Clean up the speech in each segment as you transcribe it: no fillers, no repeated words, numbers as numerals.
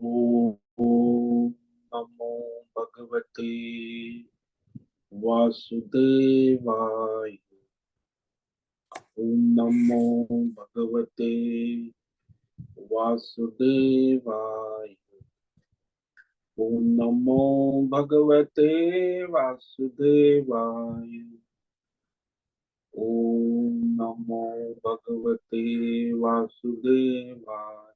ओम नमो भगवते वासुदेवाय। ओम नमो भगवते वासुदेवाय। ओम नमो भगवते वासुदेवाय। ओम नमो भगवते वासुदेवाय।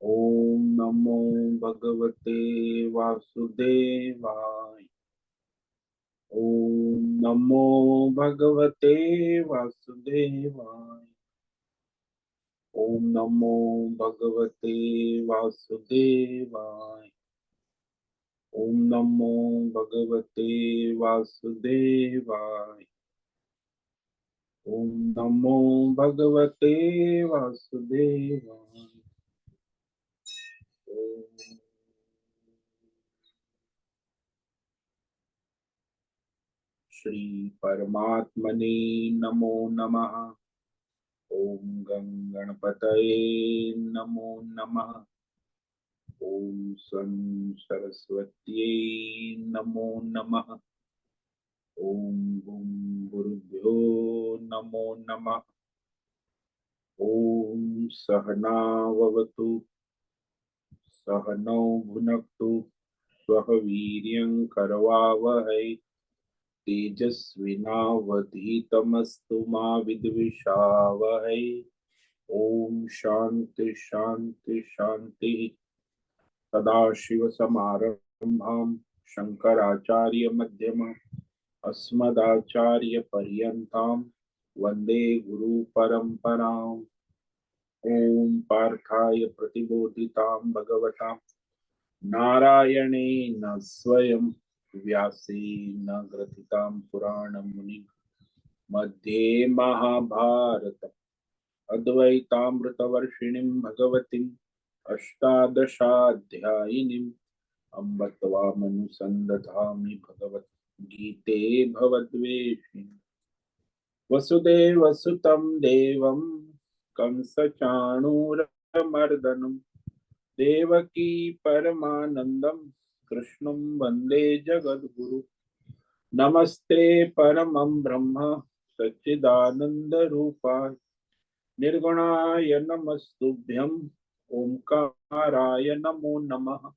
ओम नमो भगवते वासुदेवाय। ओम नमो भगवते वासुदेवाय। ओम नमो भगवते वासुदेवाय। ओम नमो भगवते वासुदेवाय। ओम नमो भगवते वासुदेवाय। ओम श्री परमात्मने नमो नमः। ओम गं गणपतये नमो नमः। ओम सं सरस्वत्यै नमो नमः। ओम गुं गुरुभ्यो नमो नमः। ओम सहनाववतु सहनौ भुनक्तु स्वः वीर्यं करवावहै तेजस्विनावधीतमस्तु मा विद्विषावहै। ओम शांति शांति शांति। सदाशिवसमारम्भां शंकराचार्यमध्यमाम् अस्मदाचार्यपर्यन्तां वन्दे गुरुपरम्पराम्। ओम पार्थाय प्रतिबोधितां भगवता नारायणेन स्वयं व्यासेन ग्रथितां पुराणमुनिं मध्ये महाभारत अद्वैतामृतवर्षिणीं भगवतीम् अष्टादशाध्यायिनीम् अम्ब त्वामनुसन्दधामि भगवद्गीते भवद्वेषिणि। वसुदेवसुतं देवं कंसचाणूरमर्दनं देवकी परमानन्दं कृष्णं वन्दे जगद्गुरु। नमस्ते परमं ब्रह्म सच्चिदानन्दरूपाय निर्गुणाय नमस्तुभ्यं ओंकाराय नमो नमः।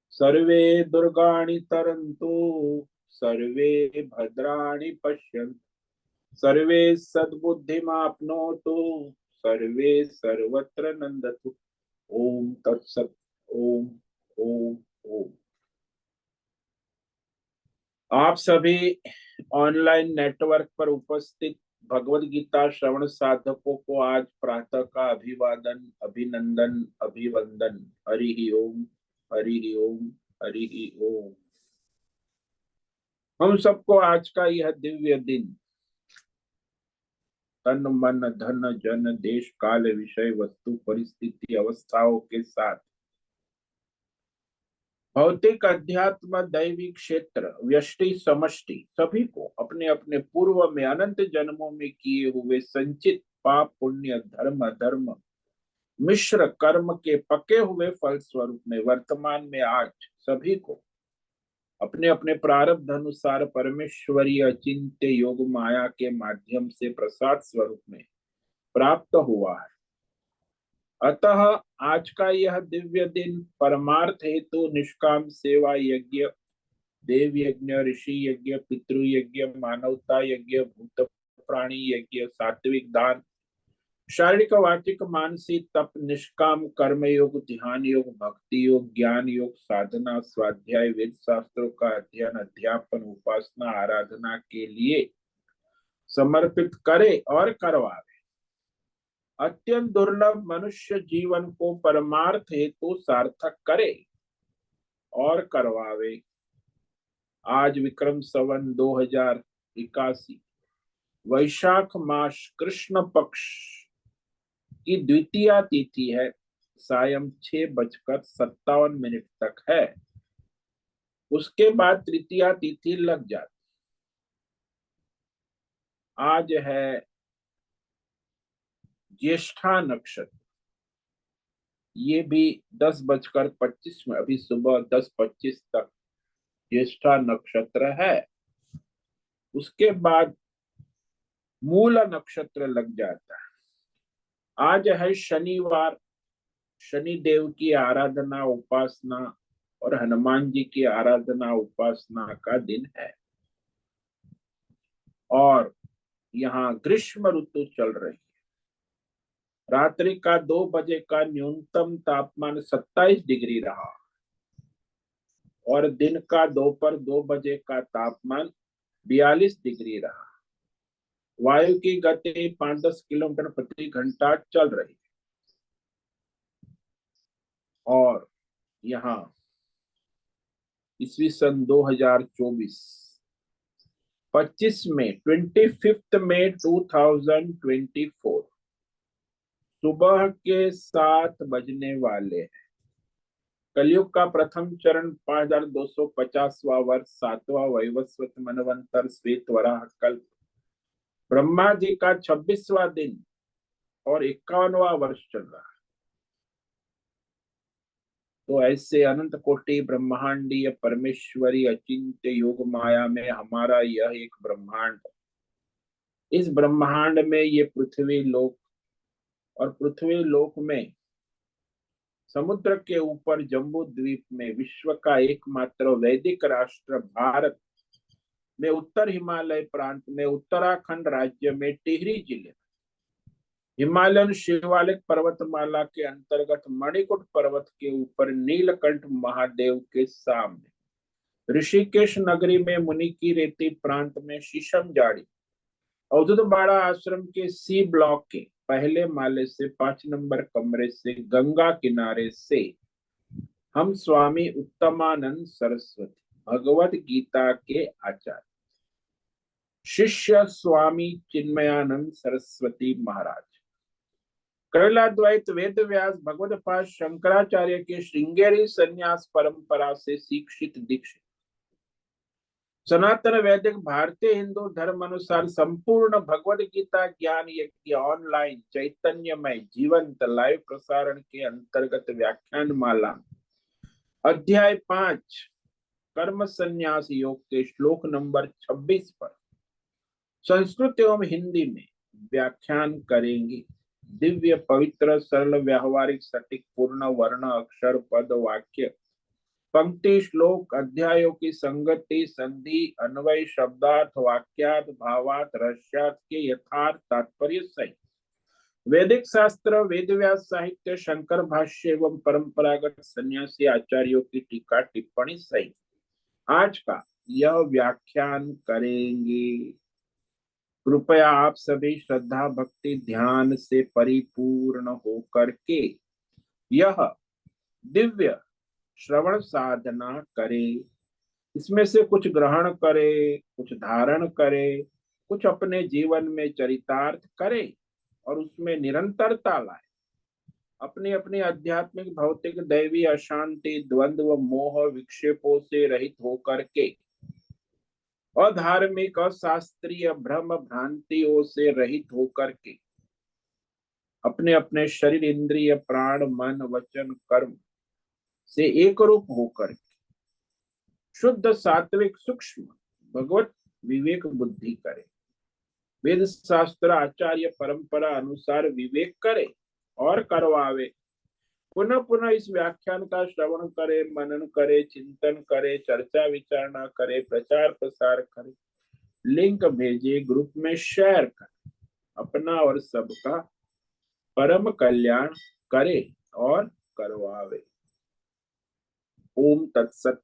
सर्वे दुर्गाणि तरन्तु सर्वे भद्राणि पश्यन्तु सर्वे सद्बुद्धिमाप्नोतु सर्वे सर्वत्र नंदतु। ओम तत्सत। ओम ओम ओम। आप सभी ऑनलाइन नेटवर्क पर उपस्थित भगवद गीता श्रवण साधकों को आज प्रातः का अभिवादन अभिनंदन अभिवंदन। हरि ओम हरि ओम हरि ओम। हम सबको आज का यह दिव्य दिन तन मन धन जन देश काल विषय वस्तु परिस्थिति अवस्थाओं के साथ भौतिक अध्यात्म दैविक क्षेत्र व्यष्टि समष्टि सभी को अपने अपने पूर्व में अनंत जन्मों में किए हुए संचित पाप पुण्य धर्म अधर्म मिश्र कर्म के पके हुए फल स्वरूप में वर्तमान में आज सभी को अपने अपने प्रारब्ध अनुसार परमेश्वरीय अचिंत्य योग माया के माध्यम से प्रसाद स्वरूप में प्राप्त हुआ है। अतः आज का यह दिव्य दिन परमार्थ हेतु निष्काम सेवा यज्ञ देव यज्ञ ऋषि यज्ञ पितृ यज्ञ मानवता यज्ञ भूत प्राणी यज्ञ सात्विक दान शारीरिक वाचिक मानसिक तप निष्काम कर्म योग ध्यान योग भक्ति योग ज्ञान योग साधना स्वाध्याय वेद शास्त्रों का अध्ययन अध्यापन उपासना आराधना के लिए समर्पित करे और करवावे। अत्यंत दुर्लभ मनुष्य जीवन को परमार्थ हेतु सार्थक करे और करवावे। आज विक्रम संवत 2081 वैशाख मास कृष्ण पक्ष की द्वितीया तिथि है। सायं 6:57 तक है। उसके बाद तृतीया तिथि लग जाती। आज है ज्येष्ठा नक्षत्र। ये भी 10:25 में, अभी सुबह 10:25 तक ज्येष्ठा नक्षत्र है। उसके बाद मूला नक्षत्र लग जाता है। आज है शनिवार। शनि देव की आराधना उपासना और हनुमान जी की आराधना उपासना का दिन है। और यहाँ ग्रीष्म ऋतु चल रही है। रात्रि का 2 बजे का न्यूनतम तापमान 27 डिग्री रहा और दिन का दोपहर 2 बजे का तापमान 42 डिग्री रहा। वायु की गति 5-10 किलोमीटर प्रति घंटा चल रही है। और यहाँ ईस्वी सन 2024 25 मई 2024 सुबह के 7 बजने वाले हैं। कलयुग का प्रथम चरण 5250वां वर्ष, 7वां वैवस्वत मनवंतर श्वेत वराह कल्प, ब्रह्मा जी का 26वां दिन और 51वां वर्ष चल रहा है। तो ऐसे अनंत कोटि ब्रह्मांडीय परमेश्वरी अचिंत्य योग माया में हमारा यह एक ब्रह्मांड। इस ब्रह्मांड में ये पृथ्वी लोक और पृथ्वी लोक में समुद्र के ऊपर जम्बू द्वीप में विश्व का एकमात्र वैदिक राष्ट्र भारत में उत्तर हिमालय प्रांत में उत्तराखंड राज्य में टिहरी जिले हिमालयन शिवालिक पर्वतमाला के अंतर्गत मणिकुट पर्वत के ऊपर नीलकंठ महादेव के सामने ऋषिकेश नगरी में मुनि की रेती प्रांत में शीशम जाड़ी अवधूत बाड़ा आश्रम के सी ब्लॉक के पहले माले से 5 नंबर कमरे से गंगा किनारे से हम स्वामी उत्तमानंद सरस्वती भगवत गीता के आचार्य शिष्य स्वामी चिन्मयानंद सरस्वती महाराज कैलाद्वैत वेद व्यास भगवत पाद शंकराचार्य के श्रृंगेरी संन्यास परंपरा से शिक्षित दीक्षित सनातन वैदिक भारतीय हिंदू धर्म अनुसार संपूर्ण भगवद गीता ज्ञान यज्ञ ऑनलाइन चैतन्यमय जीवंत लाइव प्रसारण के अंतर्गत व्याख्यान माला अध्याय 5 कर्म संन्यास योग के श्लोक नंबर 26 पर संस्कृत एवं हिंदी में व्याख्यान करेंगे। दिव्य पवित्र सरल व्यावहारिक सटीक पूर्ण वर्ण अक्षर पद वाक्य पंक्ति श्लोक अध्यायों की संगति संधि अन्वय शब्दार्थ वाक्यार्थ भावार्थ रहस्यार्थ के यथार्थ तात्पर्य सहित वैदिक शास्त्र वेद व्यास साहित्य शंकर भाष्य एवं परंपरागत सन्यासी आचार्यों की टीका टिप्पणी सहित आज का यह व्याख्यान करेंगे। कृपया आप सभी श्रद्धा भक्ति ध्यान से परिपूर्ण होकर के यह दिव्य श्रवण साधना करें। इसमें से कुछ ग्रहण करें, कुछ धारण करें, कुछ अपने जीवन में चरितार्थ करें और उसमें निरंतरता लाए। अपनी अपनी आध्यात्मिक भौतिक दैवी अशांति द्वंद्व मोह विक्षेपों से रहित होकर के अधार्मिक अशास्त्रीय भ्रम भ्रांतियों से रहित होकर के अपने अपने शरीर इंद्रिय प्राण मन वचन कर्म से एक रूप होकर शुद्ध सात्विक सूक्ष्म भगवत विवेक बुद्धि करे। वेद शास्त्र आचार्य परंपरा अनुसार विवेक करे और करवावे। पुनः पुनः इस व्याख्यान का श्रवण करे, मनन करे, चिंतन करे, चर्चा विचारणा करे, प्रचार प्रसार करे, लिंक भेजे, ग्रुप में शेयर करे, अपना और सबका परम कल्याण करे और करवावे। ओम तत्सत।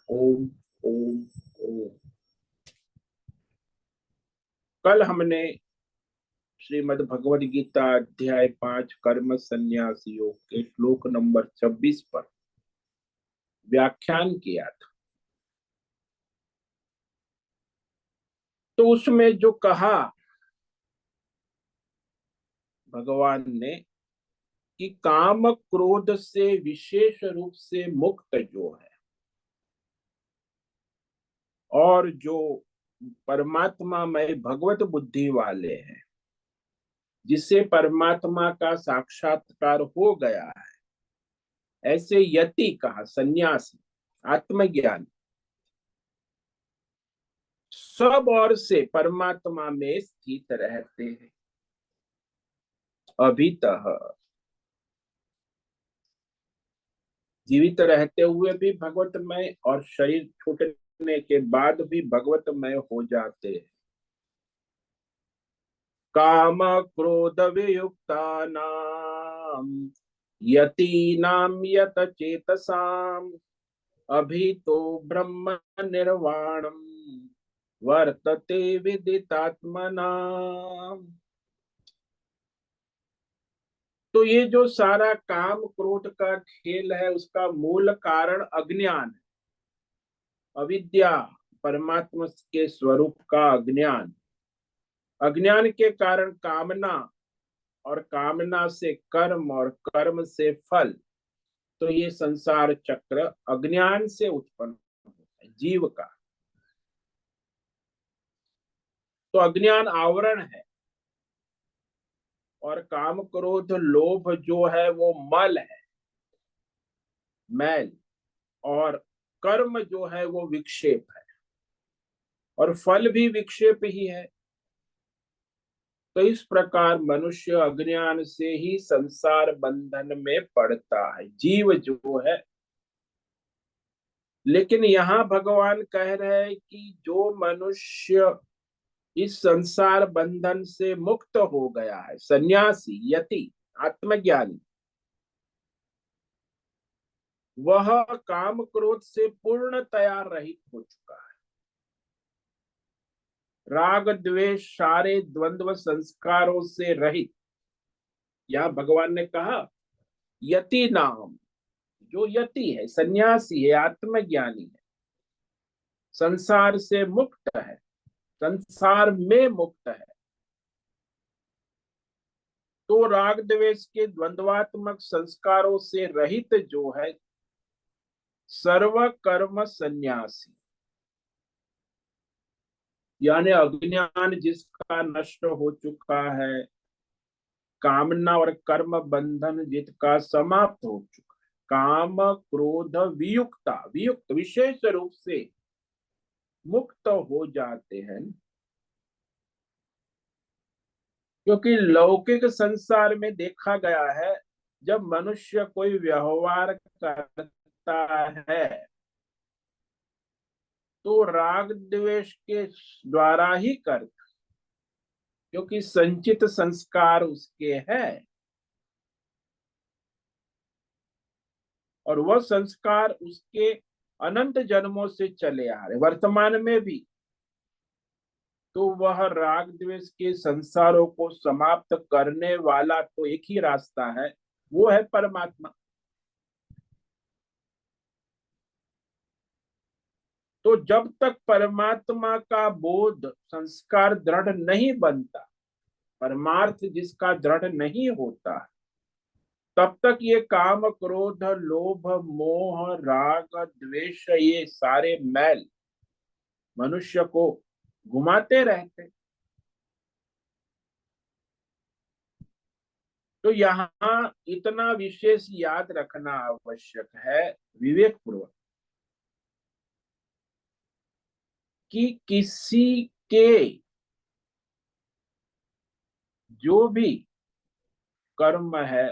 ओम ओम ओम। कल हमने श्रीमद् भगवद गीता अध्याय 5 कर्म संन्यास योग के श्लोक नंबर 26 पर व्याख्यान किया था। तो उसमें जो कहा भगवान ने कि काम क्रोध से विशेष रूप से मुक्त जो है और जो परमात्मा में भगवत बुद्धि वाले हैं, जिसे परमात्मा का साक्षात्कार हो गया है, ऐसे यति कहा, सन्यासी, आत्मज्ञान, सब और से परमात्मा में स्थित रहते हैं। अभीतः, जीवित रहते हुए भी भगवतमय और शरीर छूटने के बाद भी भगवतमय हो जाते हैं। काम क्रोध वियुक्ता नाम यतीनाम यत चेतसाम अभीतो ब्रह्म निर्वाणम वर्तते विदितात्मना। तो ये जो सारा काम क्रोध का खेल है, उसका मूल कारण अज्ञान है, अविद्या, परमात्मा के स्वरूप का अज्ञान। अज्ञान के कारण कामना, और कामना से कर्म, और कर्म से फल। तो ये संसार चक्र अज्ञान से उत्पन्न होता है जीव का। तो अज्ञान आवरण है, और काम क्रोध लोभ जो है वो मल है, मैल। और कर्म जो है वो विक्षेप है, और फल भी विक्षेप ही है। तो इस प्रकार मनुष्य अज्ञान से ही संसार बंधन में पड़ता है, जीव जो है। लेकिन यहाँ भगवान कह रहे हैं कि जो मनुष्य इस संसार बंधन से मुक्त हो गया है, सन्यासी, यति, आत्मज्ञानी, वह काम क्रोध से पूर्णतया रहित हो चुका है। राग द्वेष सारे द्वंद्व संस्कारों से रहित। यहाँ भगवान ने कहा यति नाम, जो यति है, सन्यासी है, आत्मज्ञानी है, संसार से मुक्त है, संसार में मुक्त है। तो राग द्वेष के द्वंद्वात्मक संस्कारों से रहित जो है, सर्व कर्म सन्यासी, यानी अज्ञान जिसका नष्ट हो चुका है, कामना और कर्म बंधन जिसका समाप्त हो चुका है, काम क्रोध वियुक्ता, वियुक्त विशेष रूप से मुक्त हो जाते हैं। क्योंकि लौकिक संसार में देखा गया है, जब मनुष्य कोई व्यवहार करता है तो राग द्वेष के द्वारा ही करता, क्योंकि संचित संस्कार उसके हैं, और वह संस्कार उसके अनंत जन्मों से चले आ रहे, वर्तमान में भी। तो वह राग द्वेष के संसारों को समाप्त करने वाला तो एक ही रास्ता है, वो है परमात्मा। तो जब तक परमात्मा का बोध, संस्कार दृढ़ नहीं बनता, परमार्थ जिसका दृढ़ नहीं होता, तब तक ये काम क्रोध लोभ मोह राग द्वेष, ये सारे मैल मनुष्य को घुमाते रहते। तो यहाँ इतना विशेष याद रखना आवश्यक है, विवेक पूर्वक, कि किसी के जो भी कर्म है,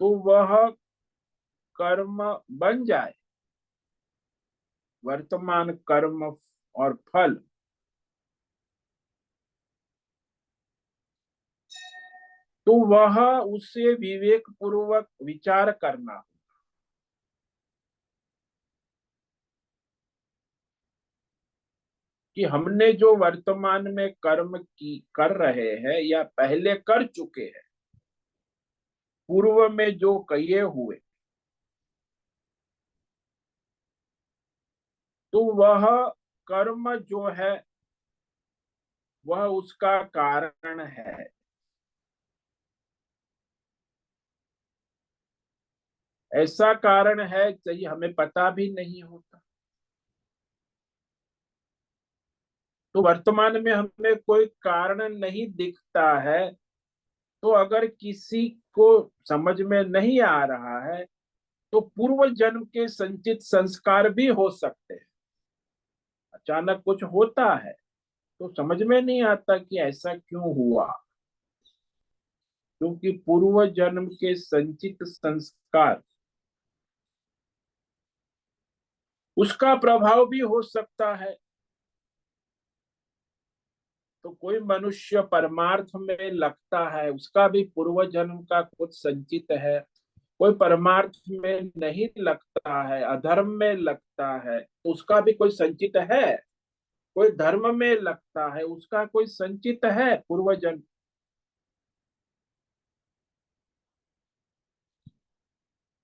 तो वह कर्म बन जाए, वर्तमान कर्म और फल, तो वह उसे विवेक पूर्वक विचार करना, कि हमने जो वर्तमान में कर्म की कर रहे हैं या पहले कर चुके हैं, पूर्व में जो किए हुए, तो वह कर्म जो है वह उसका कारण है। ऐसा कारण है चाहिए हमें पता भी नहीं होता। तो वर्तमान में हमें कोई कारण नहीं दिखता है तो अगर किसी को समझ में नहीं आ रहा है तो पूर्व जन्म के संचित संस्कार भी हो सकते हैं। अचानक कुछ होता है तो समझ में नहीं आता कि ऐसा क्यों हुआ, क्योंकि पूर्व जन्म के संचित संस्कार, उसका प्रभाव भी हो सकता है। तो कोई मनुष्य परमार्थ में लगता है, उसका भी पूर्व जन्म का कुछ संचित है। कोई परमार्थ में नहीं लगता है, अधर्म में लगता है, तो उसका भी कोई संचित है। कोई धर्म में लगता है, उसका कोई संचित है पूर्व जन्म।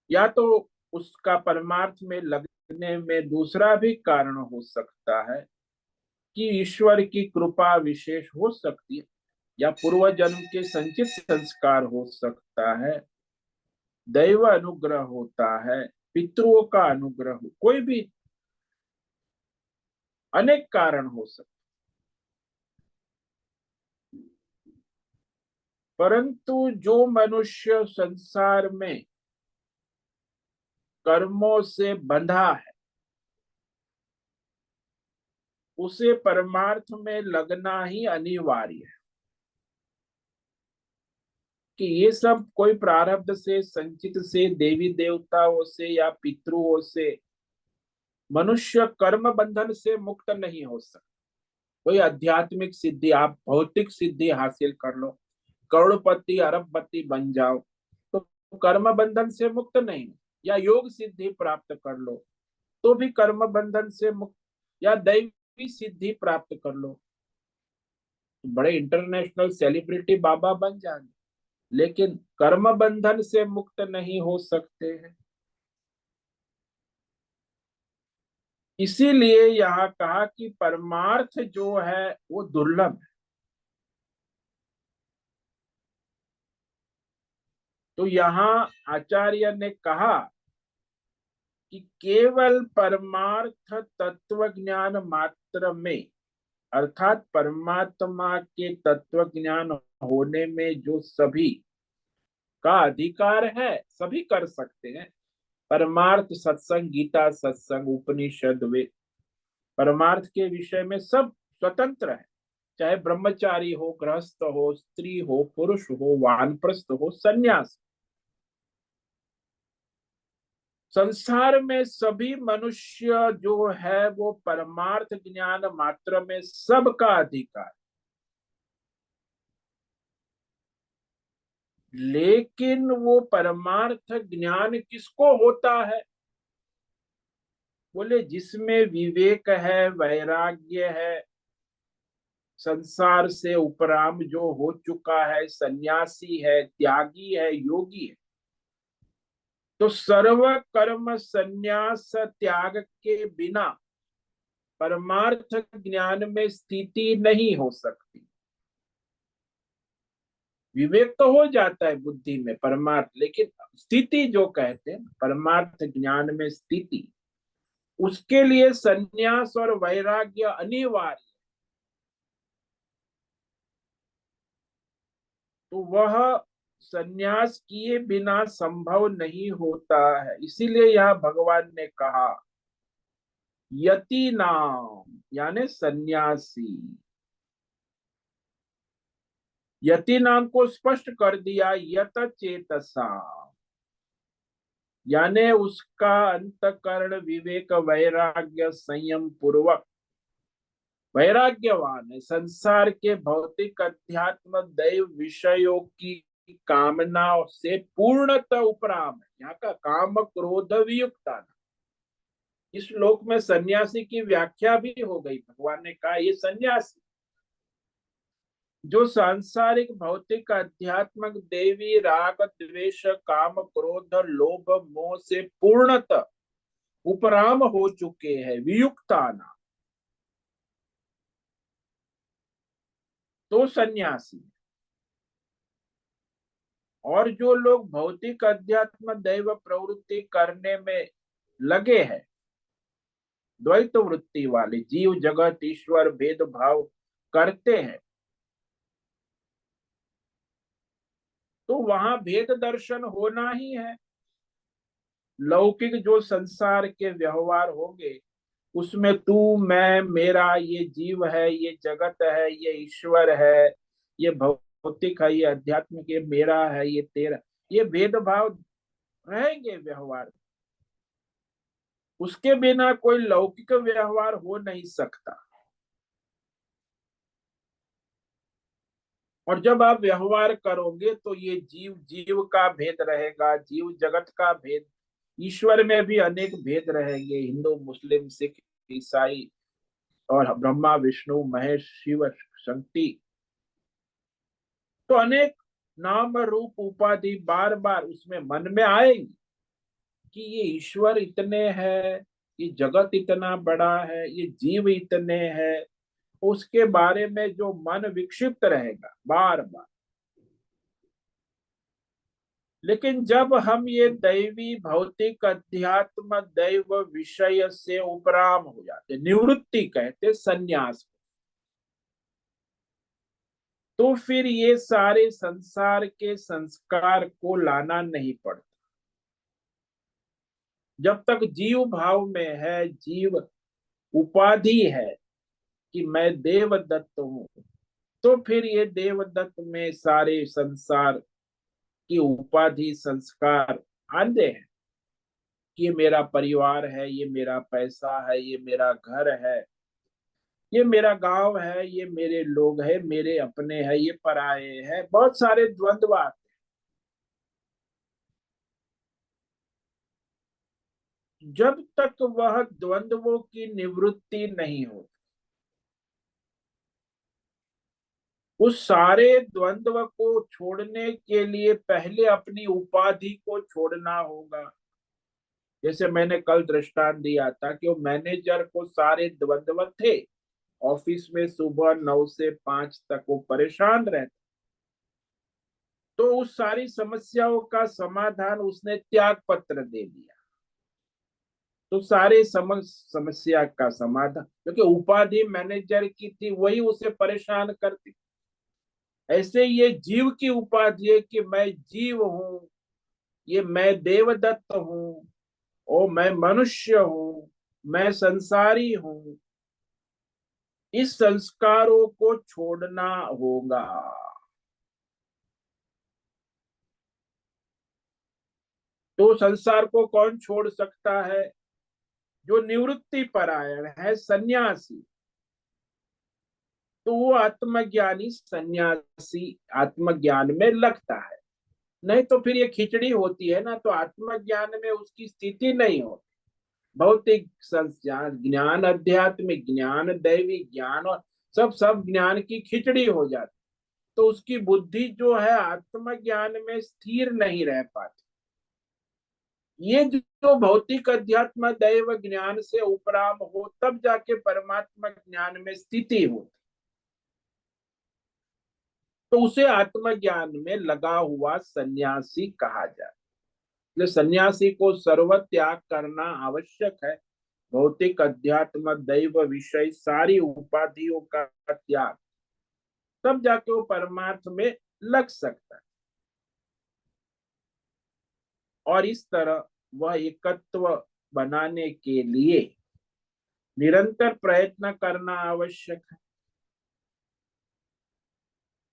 या तो उसका परमार्थ में लगने में दूसरा भी कारण हो सकता है कि ईश्वर की कृपा विशेष हो सकती है, या पूर्व जन्म के संचित संस्कार हो सकता है, दैव अनुग्रह होता है, पितरों का अनुग्रह, कोई भी अनेक कारण हो सकते। परंतु जो मनुष्य संसार में कर्मों से बंधा है, उसे परमार्थ में लगना ही अनिवार्य है। कि ये सब कोई प्रारब्ध से, संचित से, देवी देवताओं से या पितरों से मनुष्य कर्म बंधन से मुक्त नहीं हो सकता। कोई आध्यात्मिक सिद्धि, आप भौतिक सिद्धि हासिल कर लो, करोड़पति अरबपति बन जाओ, तो कर्म बंधन से मुक्त नहीं। या योग सिद्धि प्राप्त कर लो तो भी कर्म बंधन से मुक्त, या दैवी सिद्धि प्राप्त कर लो, बड़े इंटरनेशनल सेलिब्रिटी बाबा बन जाएंगे, लेकिन कर्म बंधन से मुक्त नहीं हो सकते हैं। इसीलिए यहाँ कहा कि परमार्थ जो है वो दुर्लभ है। तो यहाँ आचार्य ने कहा कि केवल परमार्थ तत्व ज्ञान मात्र में, अर्थात परमात्मा के तत्व ज्ञान होने में जो सभी का अधिकार है, सभी कर सकते हैं। परमार्थ सत्संग, गीता सत्संग, उपनिषद, वे परमार्थ के विषय में सब स्वतंत्र है। चाहे ब्रह्मचारी हो, गृहस्थ हो, स्त्री हो, पुरुष हो, वानप्रस्थ हो, सन्यास, संसार में सभी मनुष्य जो है वो परमार्थ ज्ञान मात्र में सबका अधिकार। लेकिन वो परमार्थ ज्ञान किसको होता है? बोले जिसमें विवेक है, वैराग्य है, संसार से उपराम जो हो चुका है, सन्यासी है, त्यागी है, योगी है। तो सर्व कर्म संन्यास त्याग के बिना परमार्थ ज्ञान में स्थिति नहीं हो सकती। विवेक तो हो जाता है बुद्धि में परमार्थ, लेकिन स्थिति जो कहते हैं परमार्थ ज्ञान में स्थिति, उसके लिए संन्यास और वैराग्य अनिवार्य। तो वह संन्यास किए बिना संभव नहीं होता है। इसीलिए यह भगवान ने कहा यति नाम, यानी सन्यासी। यति नाम को स्पष्ट कर दिया, यत चेतसा, यानी उसका अंतकरण विवेक वैराग्य संयम पूर्वक वैराग्यवान है, संसार के भौतिक अध्यात्म दैव विषयों की कामना से पूर्णतः उपराम है। यहाँ का काम क्रोध वियुक्ता। इस श्लोक में सन्यासी की व्याख्या भी हो गई। भगवान ने कहा ये सन्यासी जो सांसारिक भौतिक अध्यात्मक देवी राग द्वेष काम क्रोध लोभ मोह से पूर्णतः उपराम हो चुके हैं, वियुक्ताना, तो सन्यासी। और जो लोग भौतिक अध्यात्म दैव प्रवृत्ति करने में लगे हैं, द्वैत वृत्ति वाले जीव जगत ईश्वर भेदभाव करते हैं, तो वहां भेद दर्शन होना ही है। लौकिक जो संसार के व्यवहार होंगे उसमें तू मैं मेरा, ये जीव है, ये जगत है, ये ईश्वर है, ये भौतिक है, ये आध्यात्मिक, ये मेरा है, ये तेरा, ये भेदभाव रहेंगे व्यवहार। उसके बिना कोई लौकिक व्यवहार हो नहीं सकता। और जब आप व्यवहार करोगे तो ये जीव जीव का भेद रहेगा, जीव जगत का भेद, ईश्वर में भी अनेक भेद रहेंगे, हिंदू मुस्लिम सिख ईसाई और ब्रह्मा विष्णु महेश शिव शक्ति। तो अनेक नाम रूप उपाधि बार बार उसमें मन में आएंगी कि ये ईश्वर इतने है, ये जगत इतना बड़ा है, ये जीव इतने हैं। उसके बारे में जो मन विक्षिप्त रहेगा बार बार। लेकिन जब हम ये दैवी भौतिक अध्यात्म दैव विषय से उपराम हो जाते, निवृत्ति कहते संन्यास, तो फिर ये सारे संसार के संस्कार को लाना नहीं पड़ता। जब तक जीव भाव में है, जीव उपाधि है कि मैं देवदत्त हूं, तो फिर ये देवदत्त में सारे संसार की उपाधि संस्कार आते हैं कि ये मेरा परिवार है, ये मेरा पैसा है, ये मेरा घर है, ये मेरा गांव है, ये मेरे लोग हैं, मेरे अपने हैं, ये पराये हैं, बहुत सारे द्वंद्व आते हैं। जब तक वह द्वंद्वों की निवृत्ति नहीं होती, उस सारे द्वंद्व को छोड़ने के लिए पहले अपनी उपाधि को छोड़ना होगा। जैसे मैंने कल दृष्टांत दिया था कि वो मैनेजर को सारे द्वंद्व थे, ऑफिस में सुबह 9 से 5 तक वो परेशान रहता, तो उस सारी समस्याओं का समाधान उसने त्याग पत्र दे दिया, तो सारे समस्या का समाधान, क्योंकि उपाधि मैनेजर की थी वही उसे परेशान करती। ऐसे ये जीव की उपाधि है कि मैं जीव हूँ, ये मैं देवदत्त हूँ, ओ मैं मनुष्य हूँ, मैं संसारी हूँ, इस संस्कारों को छोड़ना होगा। तो संसार को कौन छोड़ सकता है? जो निवृत्ति परायण है, सन्यासी। तो वो आत्मज्ञानी सन्यासी आत्मज्ञान में लगता है। नहीं तो फिर ये खिचड़ी होती है ना, तो आत्मज्ञान में उसकी स्थिति नहीं होती। भौतिक संज्ञान ज्ञान, आध्यात्मिक ज्ञान, दैवी ज्ञान और सब सब ज्ञान की खिचड़ी हो जाती, तो उसकी बुद्धि जो है आत्मज्ञान में स्थिर नहीं रह पाती। ये जो भौतिक अध्यात्म दैव ज्ञान से उपराम हो तब जाके परमात्मा ज्ञान में स्थिति हो, तो उसे आत्मज्ञान में लगा हुआ सन्यासी कहा जाए। इसलिए सन्यासी को सर्व त्याग करना आवश्यक है। भौतिक अध्यात्म दैव विषय सारी उपाधियों का त्याग, तब जाके वो परमार्थ में लग सकता है। और इस तरह वह एकत्व बनाने के लिए निरंतर प्रयत्न करना आवश्यक है।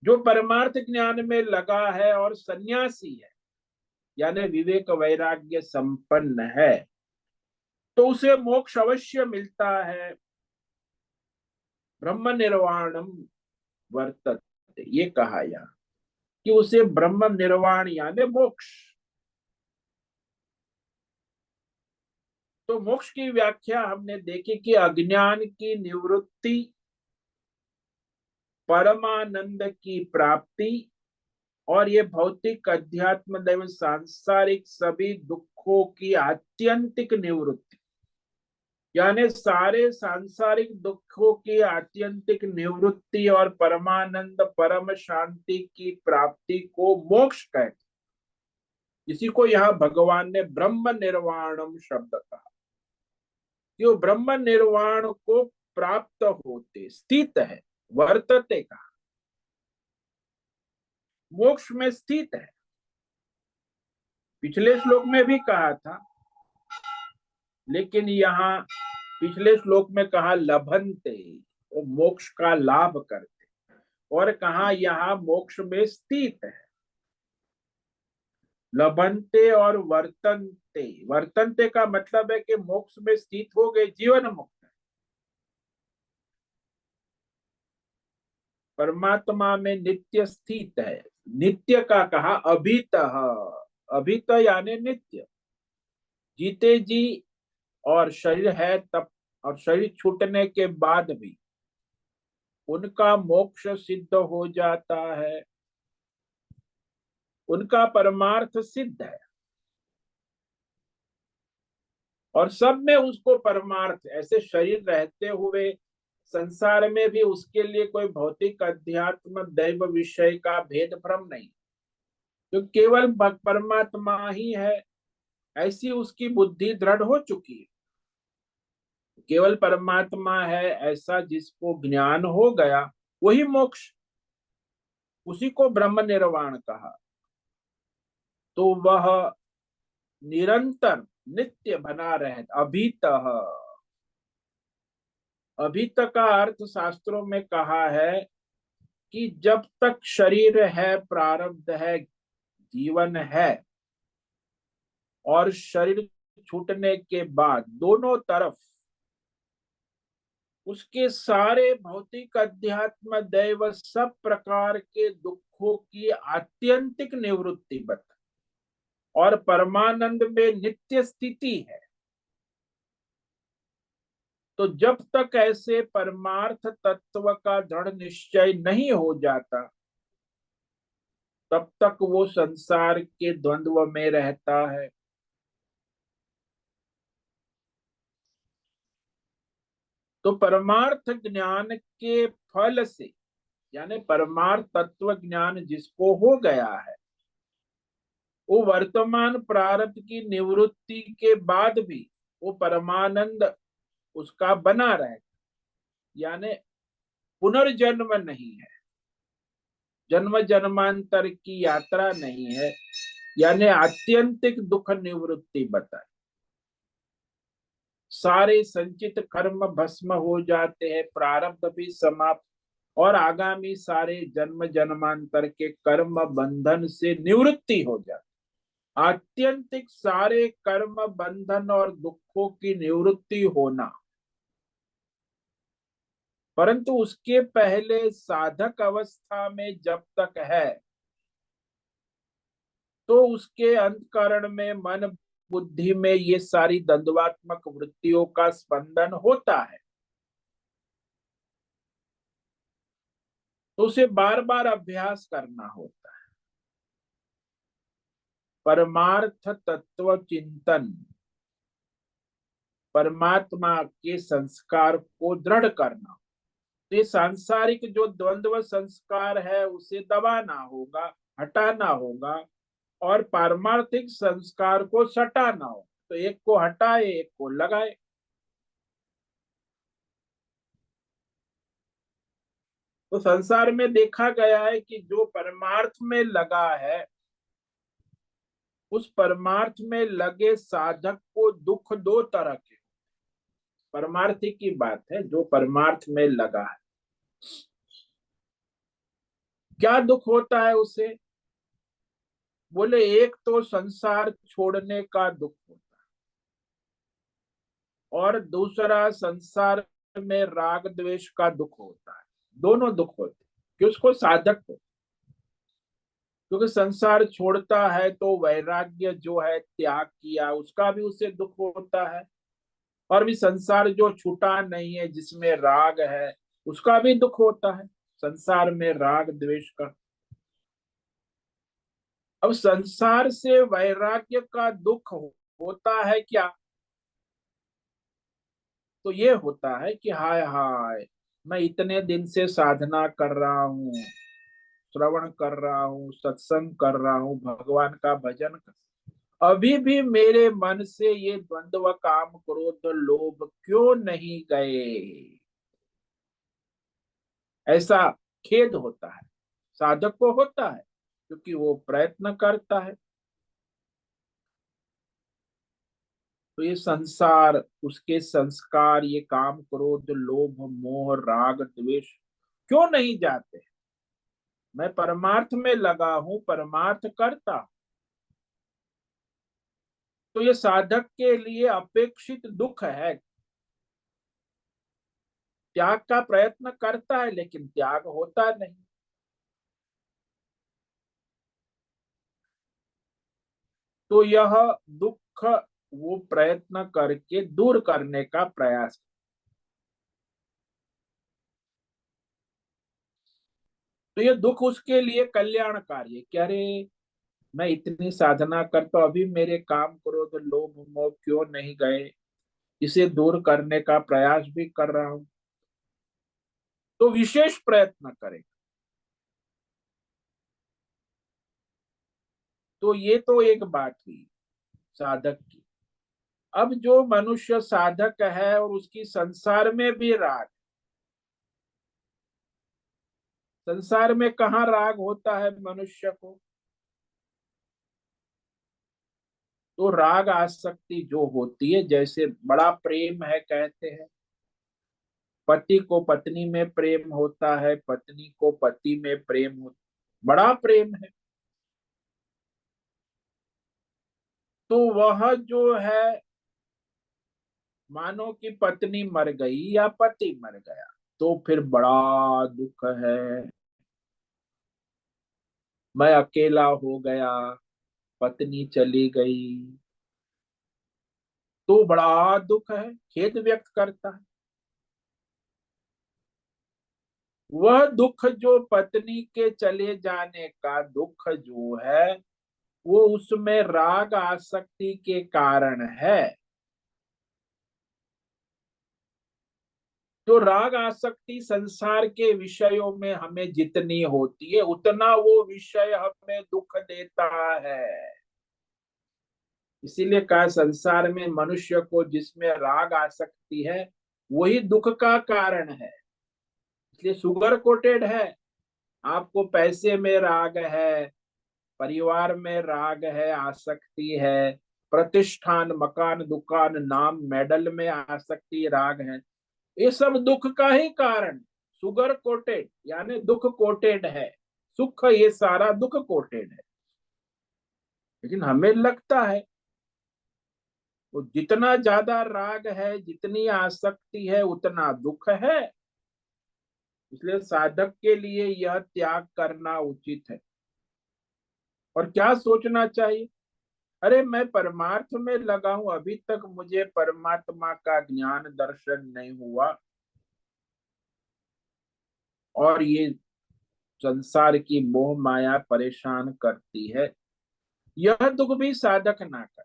जो परमार्थ ज्ञान में लगा है और सन्यासी है, यानी विवेक वैराग्य संपन्न है, तो उसे मोक्ष अवश्य मिलता है। ब्रह्म निर्वाणम वर्तते, ये कहा यहाँ कि उसे ब्रह्म निर्वाण यानी मोक्ष। तो मोक्ष की व्याख्या हमने देखी कि अज्ञान की निवृत्ति, परमानंद की प्राप्ति, और ये भौतिक अध्यात्म दैव सांसारिक सभी दुखों की आत्यंतिक निवृत्ति, यानी सारे सांसारिक दुखों की आत्यंतिक निवृत्ति और परमानंद परम शांति की प्राप्ति को मोक्ष कहते। इसी को यहाँ भगवान ने ब्रह्म निर्वाणम शब्द कहा। जो ब्रह्म निर्वाण को प्राप्त होते स्थित है, वर्तते कहा, मोक्ष में स्थित है। पिछले श्लोक में भी कहा था, लेकिन यहाँ पिछले श्लोक में कहा लभन्ते, वो मोक्ष का लाभ करते, और कहा यहाँ मोक्ष में स्थित है। लभन्ते और वर्तन्ते, वर्तन्ते का मतलब है कि मोक्ष में स्थित हो गए, जीवन मुक्त है। परमात्मा में नित्य स्थित है। नित्य का कहा अभीतः, अभीतः यानी नित्य, जीते जी, और शरीर है तब, और शरीर छूटने के बाद भी उनका मोक्ष सिद्ध हो जाता है, उनका परमार्थ सिद्ध है। और सब में उसको परमार्थ, ऐसे शरीर रहते हुए संसार में भी उसके लिए कोई भौतिक अध्यात्म दैव विषय का भेद भ्रम नहीं, तो केवल परमात्मा ही है, ऐसी उसकी बुद्धि दृढ़ हो चुकी है। केवल परमात्मा है ऐसा जिसको ज्ञान हो गया, वही मोक्ष, उसी को ब्रह्म निर्वाण कहा। तो वह निरंतर नित्य बना रहे। अभीतः, अभीत का अर्थ शास्त्रों में कहा है कि जब तक शरीर है, प्रारब्ध है, जीवन है, और शरीर छूटने के बाद दोनों तरफ उसके सारे भौतिक अध्यात्म दैव सब प्रकार के दुखों की आत्यंतिक निवृत्ति बता, और परमानंद में नित्य स्थिति है। तो जब तक ऐसे परमार्थ तत्व का दृढ़ निश्चय नहीं हो जाता, तब तक वो संसार के द्वंद्व में रहता है। तो परमार्थ ज्ञान के फल से, यानी परमार्थ तत्व ज्ञान जिसको हो गया है, वो वर्तमान प्रारब्ध की निवृत्ति के बाद भी वो परमानंद उसका बना रहे, यानी पुनर्जन्म नहीं है, जन्म जन्मांतर की यात्रा नहीं है, यानी आत्यंतिक दुख निवृत्ति बताए। सारे संचित कर्म भस्म हो जाते हैं, प्रारब्ध भी समाप्त, और आगामी सारे जन्म जन्मांतर के कर्म बंधन से निवृत्ति हो जाती, आत्यंतिक सारे कर्म बंधन और दुखों की निवृत्ति होना। परंतु उसके पहले साधक अवस्था में जब तक है, तो उसके अंतःकरण में, मन बुद्धि में ये सारी द्वंद्वात्मक वृत्तियों का स्पंदन होता है। तो उसे बार बार अभ्यास करना होता है। परमार्थ तत्व चिंतन, परमात्मा के संस्कार को दृढ़ करना। तो ये सांसारिक जो द्वंद्व संस्कार है उसे दबाना होगा, हटाना होगा, और पारमार्थिक संस्कार को सटाना हो। तो एक को हटाए, एक को लगाए। तो संसार में देखा गया है कि जो परमार्थ में लगा है, उस परमार्थ में लगे साधक को दुख दो तरह के, परमार्थी की बात है, जो परमार्थ में लगा है, क्या दुख होता है उसे? बोले एक तो संसार छोड़ने का दुख होता है, और दूसरा संसार में राग द्वेष का दुख होता है। दोनों दुख होते हैं कि उसको साधक को, क्योंकि संसार छोड़ता है तो वैराग्य जो है, त्याग किया, उसका भी उसे दुख होता है, और भी संसार जो छूटा नहीं है, जिसमें राग है, उसका भी दुख होता है, संसार में राग द्वेष का। अब संसार से वैराग्य का दुख होता है क्या? तो ये होता है कि हाय हाय, मैं इतने दिन से साधना कर रहा हूँ, श्रवण कर रहा हूँ, सत्संग कर रहा हूँ, भगवान का भजन कर, अभी भी मेरे मन से ये द्वंद्व काम क्रोध लोभ क्यों नहीं गए? ऐसा खेद होता है, साधक को होता है, क्योंकि वो प्रयत्न करता है। तो ये संसार, उसके संस्कार, ये काम क्रोध लोभ मोह राग द्वेष क्यों नहीं जाते? मैं परमार्थ में लगा हूं, परमार्थ करता हूं। तो ये साधक के लिए अपेक्षित दुख है। त्याग का प्रयत्न करता है लेकिन त्याग होता नहीं। तो यह दुख वो प्रयत्न करके दूर करने का प्रयास। तो ये दुख उसके लिए कल्याणकारी है कि अरे, मैं इतनी साधना करता हूं, अभी मेरे काम क्रोध लोभ मोह क्यों नहीं गए, इसे दूर करने का प्रयास भी कर रहा हूं। तो विशेष प्रयत्न करें। तो ये तो एक बात हुई साधक की। अब जो मनुष्य साधक है और उसकी संसार में भी राग, संसार में कहाँ राग होता है मनुष्य को? तो राग आसक्ति जो होती है, जैसे बड़ा प्रेम है कहते हैं, पति को पत्नी में प्रेम होता है, पत्नी को पति में प्रेम होता, बड़ा प्रेम है। तो वह जो है, मानो कि पत्नी मर गई या पति मर गया, तो फिर बड़ा दुख है। मैं अकेला हो गया, पत्नी चली गई, तो बड़ा दुख है, खेद व्यक्त करता है। वह दुख जो पत्नी के चले जाने का दुख जो है, वो उसमें राग आसक्ति के कारण है। तो राग आसक्ति संसार के विषयों में हमें जितनी होती है, उतना वो विषय हमें दुख देता है। इसीलिए कहा संसार में मनुष्य को जिसमें राग आसक्ति है, वही दुख का कारण है। इसलिए सुगर कोटेड है। आपको पैसे में राग है, परिवार में राग है, आसक्ति है, प्रतिष्ठान मकान दुकान नाम मेडल में आसक्ति राग है, ये सब दुख का ही कारण। सुगर कोटेड यानी दुख कोटेड है। सुख ये सारा दुख कोटेड है। लेकिन हमें लगता है वो जितना ज्यादा राग है, जितनी आसक्ति है, उतना दुख है। इसलिए साधक के लिए यह त्याग करना उचित है। और क्या सोचना चाहिए? अरे, मैं परमार्थ में लगा हूं, अभी तक मुझे परमात्मा का ज्ञान दर्शन नहीं हुआ, और ये संसार की मोह माया परेशान करती है। यह दुख भी साधक ना कर,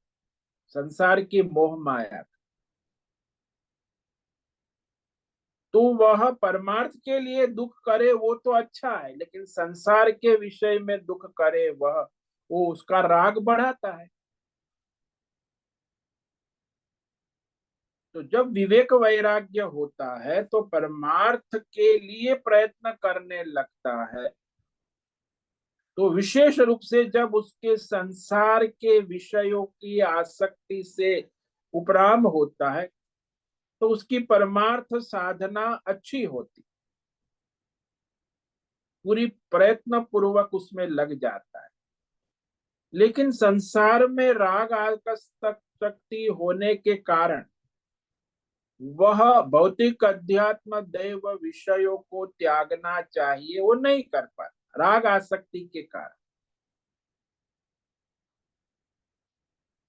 संसार की मोह माया। तो वह परमार्थ के लिए दुख करे वो तो अच्छा है, लेकिन संसार के विषय में दुख करे वह, वो उसका राग बढ़ाता है। तो जब विवेक वैराग्य होता है तो परमार्थ के लिए प्रयत्न करने लगता है। तो विशेष रूप से जब उसके संसार के विषयों की आसक्ति से उपराम होता है, तो उसकी परमार्थ साधना अच्छी होती, पूरी प्रयत्न पूर्वक उसमें लग जाता है। लेकिन संसार में राग आसक्ति होने के कारण वह भौतिक अध्यात्म दैव विषयों को त्यागना चाहिए, वो नहीं कर पाता राग आसक्ति के कारण।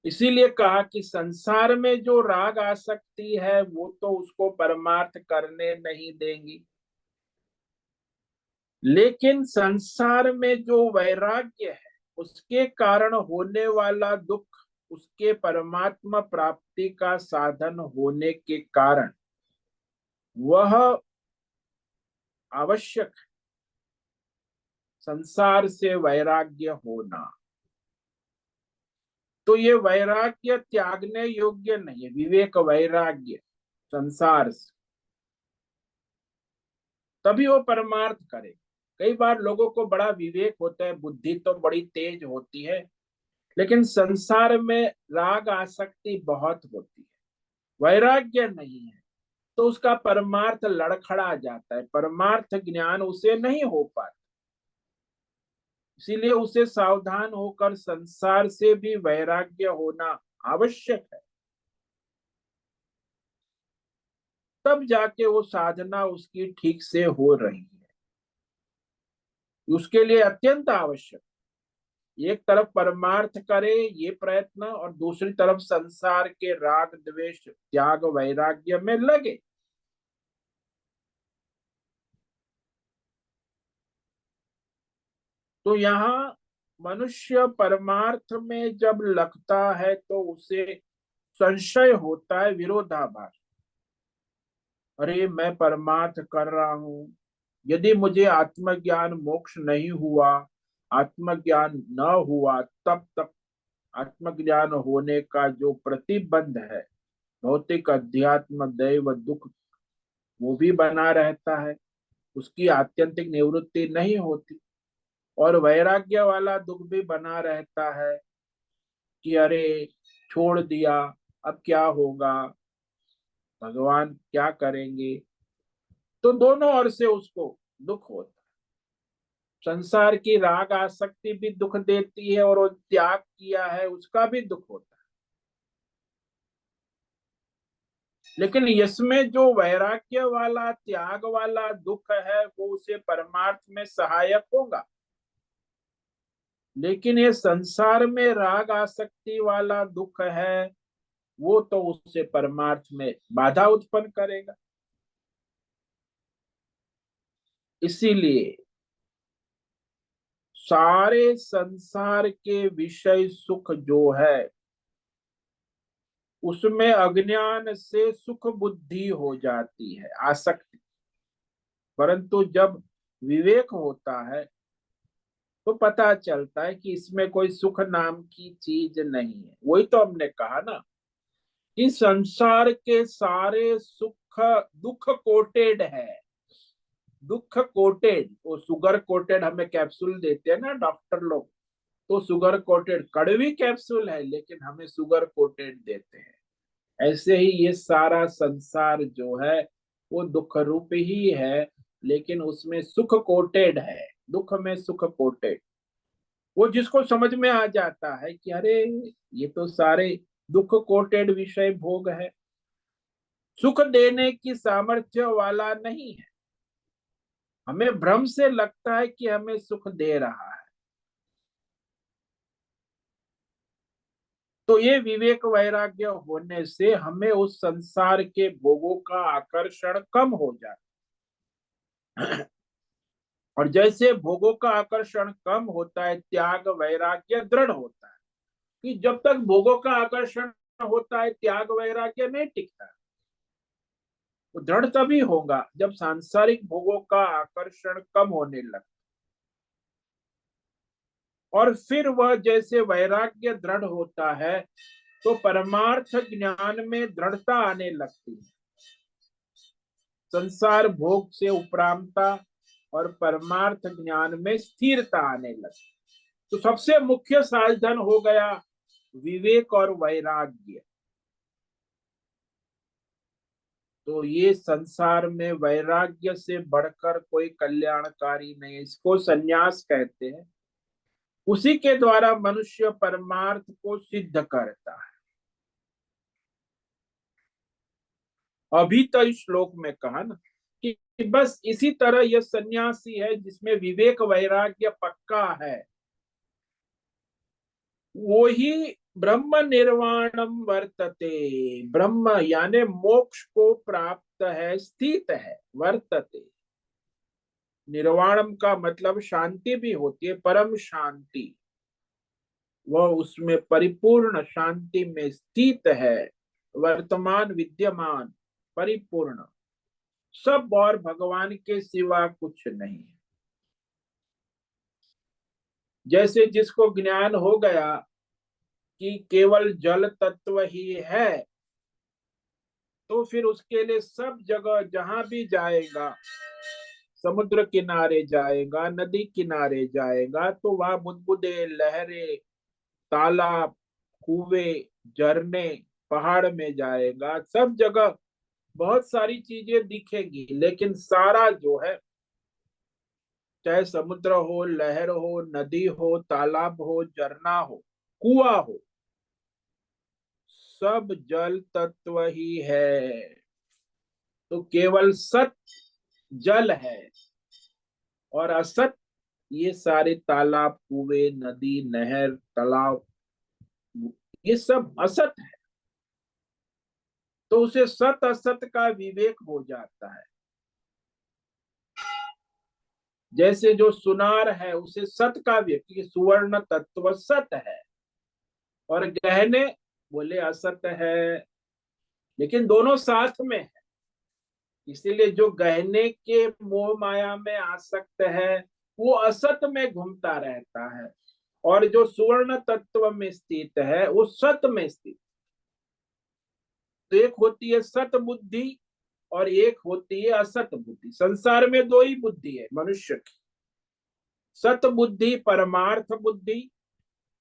इसीलिए कहा कि संसार में जो राग आसक्ति है वो तो उसको परमार्थ करने नहीं देंगी, लेकिन संसार में जो वैराग्य है, उसके कारण होने वाला दुख उसके परमात्मा प्राप्ति का साधन होने के कारण वह आवश्यक है, संसार से वैराग्य होना। तो ये वैराग्य त्यागने योग्य नहीं है, विवेक वैराग्य संसार से, तभी वो परमार्थ करे। कई बार लोगों को बड़ा विवेक होता है, बुद्धि तो बड़ी तेज होती है, लेकिन संसार में राग आसक्ति बहुत होती है, वैराग्य नहीं है, तो उसका परमार्थ लड़खड़ा जाता है, परमार्थ ज्ञान उसे नहीं हो पाता। इसीलिए उसे सावधान होकर संसार से भी वैराग्य होना आवश्यक है, तब जाके वो साधना उसकी ठीक से हो रही है। उसके लिए अत्यंत आवश्यक, एक तरफ परमार्थ करे ये प्रयत्न, और दूसरी तरफ संसार के राग द्वेष त्याग वैराग्य में लगे। तो यहाँ मनुष्य परमार्थ में जब लगता है तो उसे संशय होता है, विरोधाभास। अरे मैं परमार्थ कर रहा हूं, यदि मुझे आत्मज्ञान मोक्ष नहीं हुआ, आत्मज्ञान न हुआ, तब तक आत्मज्ञान होने का जो प्रतिबंध है, भौतिक अध्यात्म दैव दुख, वो भी बना रहता है, उसकी आत्यंतिक निवृत्ति नहीं होती। और वैराग्य वाला दुख भी बना रहता है कि अरे छोड़ दिया, अब क्या होगा, भगवान क्या करेंगे। तो दोनों ओर से उसको दुख होता है। संसार की राग आसक्ति भी दुख देती है, और वो त्याग किया है उसका भी दुख होता है। लेकिन इसमें जो वैराग्य वाला त्याग वाला दुख है, वो उसे परमार्थ में सहायक होगा। लेकिन ये संसार में राग आसक्ति वाला दुख है, वो तो उससे परमार्थ में बाधा उत्पन्न करेगा। इसीलिए सारे संसार के विषय सुख जो है, उसमें अज्ञान से सुख बुद्धि हो जाती है, आसक्ति। परंतु जब विवेक होता है तो पता चलता है कि इसमें कोई सुख नाम की चीज नहीं है। वही तो हमने कहा ना कि संसार के सारे सुख दुख कोटेड है, दुख कोटेड। वो शुगर कोटेड हमें कैप्सूल देते हैं ना डॉक्टर लोग, तो शुगर कोटेड कड़वी कैप्सूल है, लेकिन हमें शुगर कोटेड देते हैं। ऐसे ही ये सारा संसार जो है वो दुख रूप ही है, लेकिन उसमें सुख कोटेड है, दुख में सुख कोटेड। वो जिसको समझ में आ जाता है कि अरे ये तो सारे दुख कोटेड विषय भोग है, सुख देने की सामर्थ्य वाला नहीं है, हमें भ्रम से लगता है कि हमें सुख दे रहा है। तो ये विवेक वैराग्य होने से हमें उस संसार के भोगों का आकर्षण कम हो जाता। और जैसे भोगों का आकर्षण कम होता है, त्याग वैराग्य दृढ़ होता है। कि जब तक भोगों का आकर्षण होता है, त्याग वैराग्य नहीं टिकता। तो दृढ़ तभी होगा जब सांसारिक भोगों का आकर्षण कम होने लगता, और फिर वह जैसे वैराग्य दृढ़ होता है तो परमार्थ ज्ञान में दृढ़ता आने लगती है, संसार भोग से उपरामता और परमार्थ ज्ञान में स्थिरता आने लगती। तो सबसे मुख्य साधन हो गया विवेक और वैराग्य। तो ये संसार में वैराग्य से बढ़कर कोई कल्याणकारी नहीं है, इसको संन्यास कहते हैं। उसी के द्वारा मनुष्य परमार्थ को सिद्ध करता है। अभी तो इस श्लोक में कहा ना कि बस इसी तरह यह सन्यासी है जिसमें विवेक वैराग्य पक्का है, वो ही ब्रह्म निर्वाणम वर्तते। ब्रह्म यानी मोक्ष को प्राप्त है, स्थित है, वर्तते। निर्वाणम का मतलब शांति भी होती है, परम शांति। वह उसमें परिपूर्ण शांति में स्थित है, वर्तमान विद्यमान परिपूर्ण, सब और भगवान के सिवा कुछ नहीं है। जैसे जिसको ज्ञान हो गया कि केवल जल तत्व ही है, तो फिर उसके लिए सब जगह जहां भी जाएगा, समुद्र किनारे जाएगा, नदी किनारे जाएगा, तो वहां बुदबुदे लहरें तालाब, कुएं, झरने, पहाड़ में जाएगा, सब जगह बहुत सारी चीजें दिखेगी, लेकिन सारा जो है, चाहे समुद्र हो, लहर हो, नदी हो, तालाब हो, झरना हो, कुआं हो, सब जल तत्व ही है। तो केवल सत जल है, और असत ये सारे तालाब, कुएं, नदी, नहर, तालाब, ये सब असत है। तो उसे सत असत का विवेक हो जाता है। जैसे जो सुनार है उसे सत का विवेक, क्योंकि सुवर्ण तत्व सत है, और गहने बोले असत है, लेकिन दोनों साथ में है। इसीलिए जो गहने के मोह माया में आसक्त है वो असत में घूमता रहता है, और जो सुवर्ण तत्व में स्थित है वो सत में स्थित। तो एक होती है सत बुद्धि और एक होती है असत बुद्धि। संसार में दो ही बुद्धि है मनुष्य की, सत बुद्धि परमार्थ बुद्धि,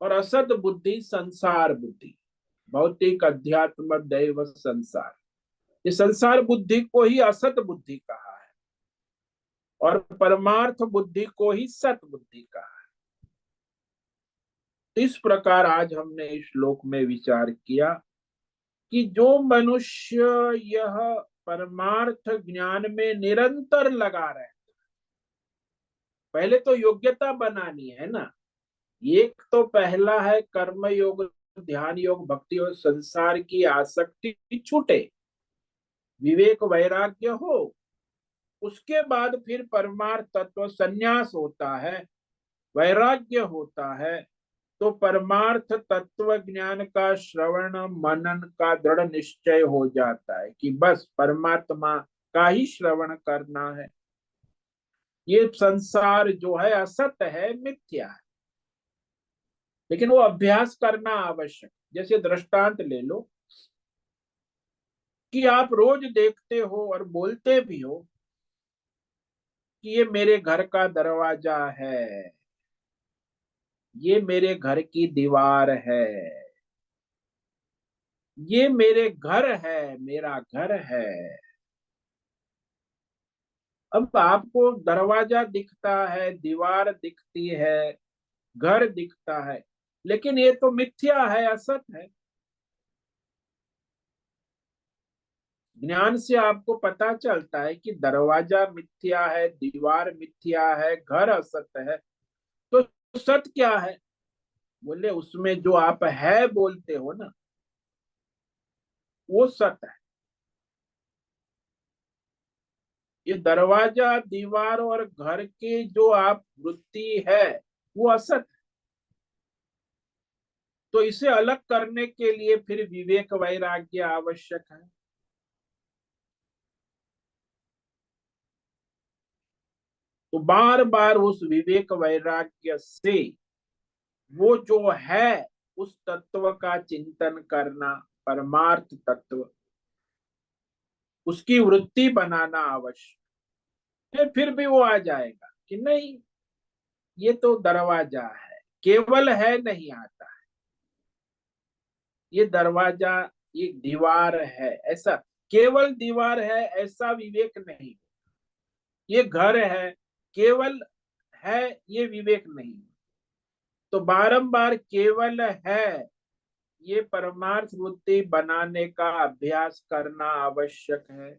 और असत बुद्धि संसार बुद्धि, भौतिक, अध्यात्म, दैव, संसार। ये संसार बुद्धि को ही असत बुद्धि कहा है, और परमार्थ बुद्धि को ही सत बुद्धि कहा है। इस प्रकार आज हमने इस श्लोक में विचार किया कि जो मनुष्य यह परमार्थ ज्ञान में निरंतर लगा रहे, पहले तो योग्यता बनानी है ना। एक तो पहला है कर्म योग, ध्यान योग, भक्ति और संसार की आसक्ति छूटे, विवेक वैराग्य हो। उसके बाद फिर परमार्थ तत्व संन्यास होता है, वैराग्य होता है। तो परमार्थ तत्व ज्ञान का श्रवण मनन का दृढ़ निश्चय हो जाता है कि बस परमात्मा का ही श्रवण करना है। ये संसार जो है असत है, मिथ्या है, लेकिन वो अभ्यास करना आवश्यक। जैसे दृष्टांत ले लो कि आप रोज देखते हो और बोलते भी हो कि ये मेरे घर का दरवाजा है, ये मेरे घर की दीवार है, ये मेरे घर है, मेरा घर है। अब आपको दरवाजा दिखता है, दीवार दिखती है, घर दिखता है, लेकिन ये तो मिथ्या है, असत है। ज्ञान से आपको पता चलता है कि दरवाजा मिथ्या है, दीवार मिथ्या है, घर असत है। तो सत क्या है? बोले उसमें जो आप है बोलते हो ना, वो सत है। ये दरवाजा, दीवार और घर के जो आप वृत्ति है वो असत है। तो इसे अलग करने के लिए फिर विवेक वैराग्य आवश्यक है। तो बार बार उस विवेक वैराग्य से वो जो है उस तत्व का चिंतन करना, परमार्थ तत्व, उसकी वृत्ति बनाना आवश्यक है। फिर भी वो आ जाएगा कि नहीं, ये तो दरवाजा है, केवल है नहीं आता है, ये दरवाजा, ये दीवार है, ऐसा केवल दीवार है ऐसा विवेक नहीं। ये घर है, केवल है, ये विवेक नहीं। तो बारंबार केवल है ये परमार्थ बुद्धि बनाने का अभ्यास करना आवश्यक है।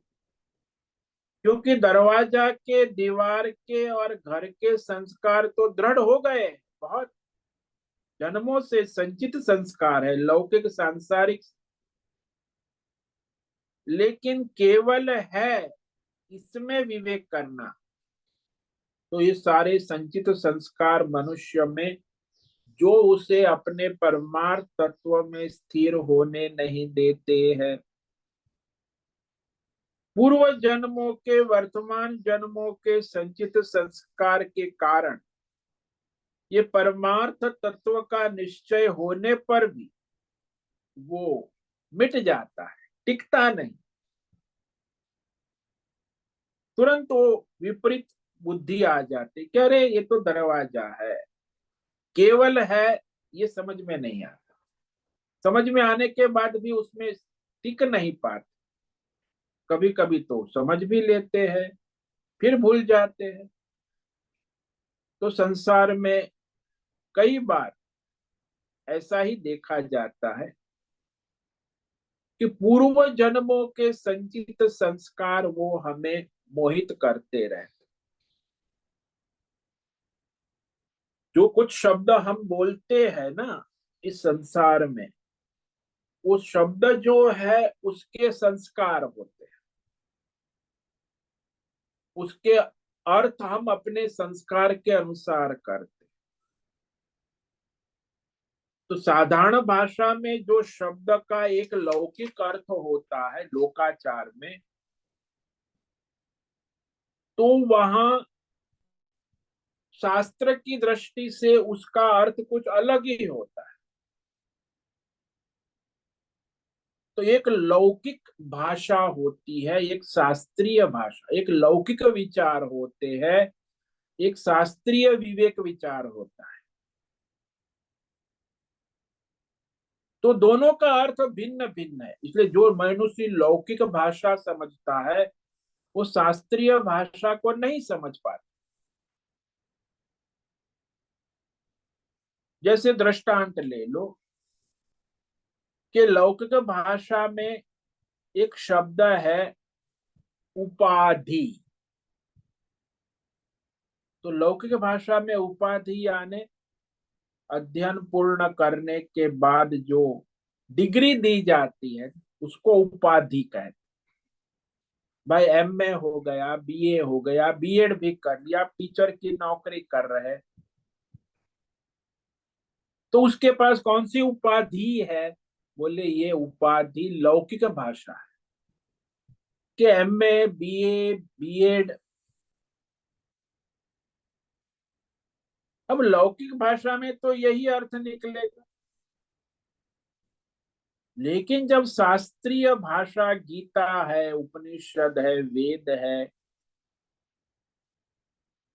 क्योंकि दरवाजा के, दीवार के और घर के संस्कार तो दृढ़ हो गए, बहुत जन्मों से संचित संस्कार है, लौकिक सांसारिक, लेकिन केवल है इसमें विवेक करना। तो ये सारे संचित संस्कार मनुष्य में जो उसे अपने परमार्थ तत्व में स्थिर होने नहीं देते हैं, पूर्व जन्मों के, वर्तमान जन्मों के संचित संस्कार के कारण ये परमार्थ तत्व का निश्चय होने पर भी वो मिट जाता है, टिकता नहीं। तुरंत वो विपरीत बुद्धि आ जाती, कह रहे ये तो दरवाजा है, केवल है, ये समझ में नहीं आता। समझ में आने के बाद भी उसमें टिक नहीं पाते। कभी कभी तो समझ भी लेते हैं, फिर भूल जाते हैं। तो संसार में कई बार ऐसा ही देखा जाता है कि पूर्व जन्मों के संचित संस्कार वो हमें मोहित करते रहते। जो कुछ शब्द हम बोलते हैं ना इस संसार में, वो शब्द जो है उसके संस्कार होते हैं। उसके अर्थ हम अपने संस्कार के अनुसार करते हैं। तो साधारण भाषा में जो शब्द का एक लौकिक अर्थ होता है लोकाचार में, तो वहां शास्त्र की दृष्टि से उसका अर्थ कुछ अलग ही होता है। तो एक लौकिक भाषा होती है, एक शास्त्रीय भाषा, एक लौकिक विचार होते हैं, एक शास्त्रीय विवेक विचार होता है। तो दोनों का अर्थ भिन्न भिन्न है। इसलिए जो मनुष्य लौकिक भाषा समझता है वो शास्त्रीय भाषा को नहीं समझ पाता। जैसे दृष्टांत ले लो कि लौकिक भाषा में एक शब्द है उपाधि। तो लौकिक भाषा में उपाधि यानी अध्ययन पूर्ण करने के बाद जो डिग्री दी जाती है उसको उपाधि कहते हैं। भाई एमए हो गया, बीए हो गया, बीएड भी कर लिया, टीचर की नौकरी कर रहे, तो उसके पास कौन सी उपाधि है? बोले ये उपाधि लौकिक भाषा है कि एमए बीए बीएड। अब लौकिक भाषा में तो यही अर्थ निकलेगा, लेकिन जब शास्त्रीय भाषा गीता है, उपनिषद है, वेद है,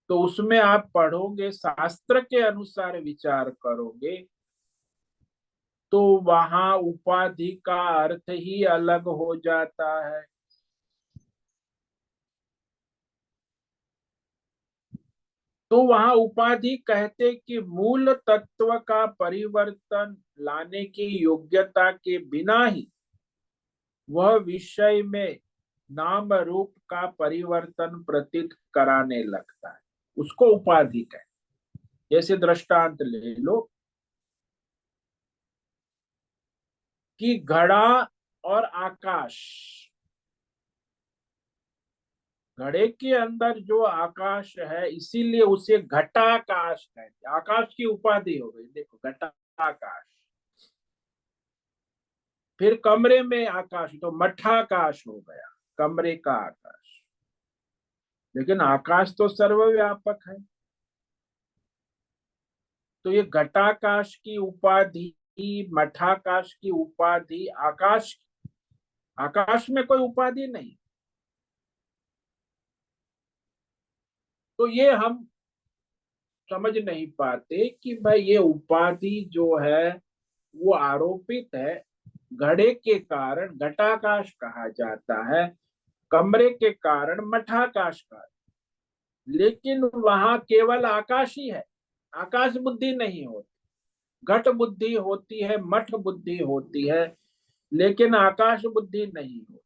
तो उसमें आप पढ़ोगे, शास्त्र के अनुसार विचार करोगे, तो वहां उपाधि का अर्थ ही अलग हो जाता है। तो वहां उपाधि कहते कि मूल तत्व का परिवर्तन लाने की योग्यता के बिना ही वह विषय में नाम रूप का परिवर्तन प्रतीत कराने लगता है, उसको उपाधि कहते। जैसे दृष्टांत ले लो कि घड़ा और आकाश। घड़े के अंदर जो आकाश है इसीलिए उसे घटाकाश कहते हैं। आकाश की उपाधि हो गई, देखो घटाकाश। फिर कमरे में आकाश तो मठाकाश हो गया, कमरे का आकाश। लेकिन आकाश तो सर्वव्यापक है। तो ये घटाकाश की उपाधि, मठाकाश की उपाधि, आकाश, आकाश में कोई उपाधि नहीं। तो ये हम समझ नहीं पाते कि भाई ये उपाधि जो है वो आरोपित है। घड़े के कारण घटाकाश कहा जाता है, कमरे के कारण मठाकाश का। लेकिन वहां केवल आकाश ही है, आकाश बुद्धि नहीं होती। घट बुद्धि होती है, मठ बुद्धि होती है, लेकिन आकाश बुद्धि नहीं होती।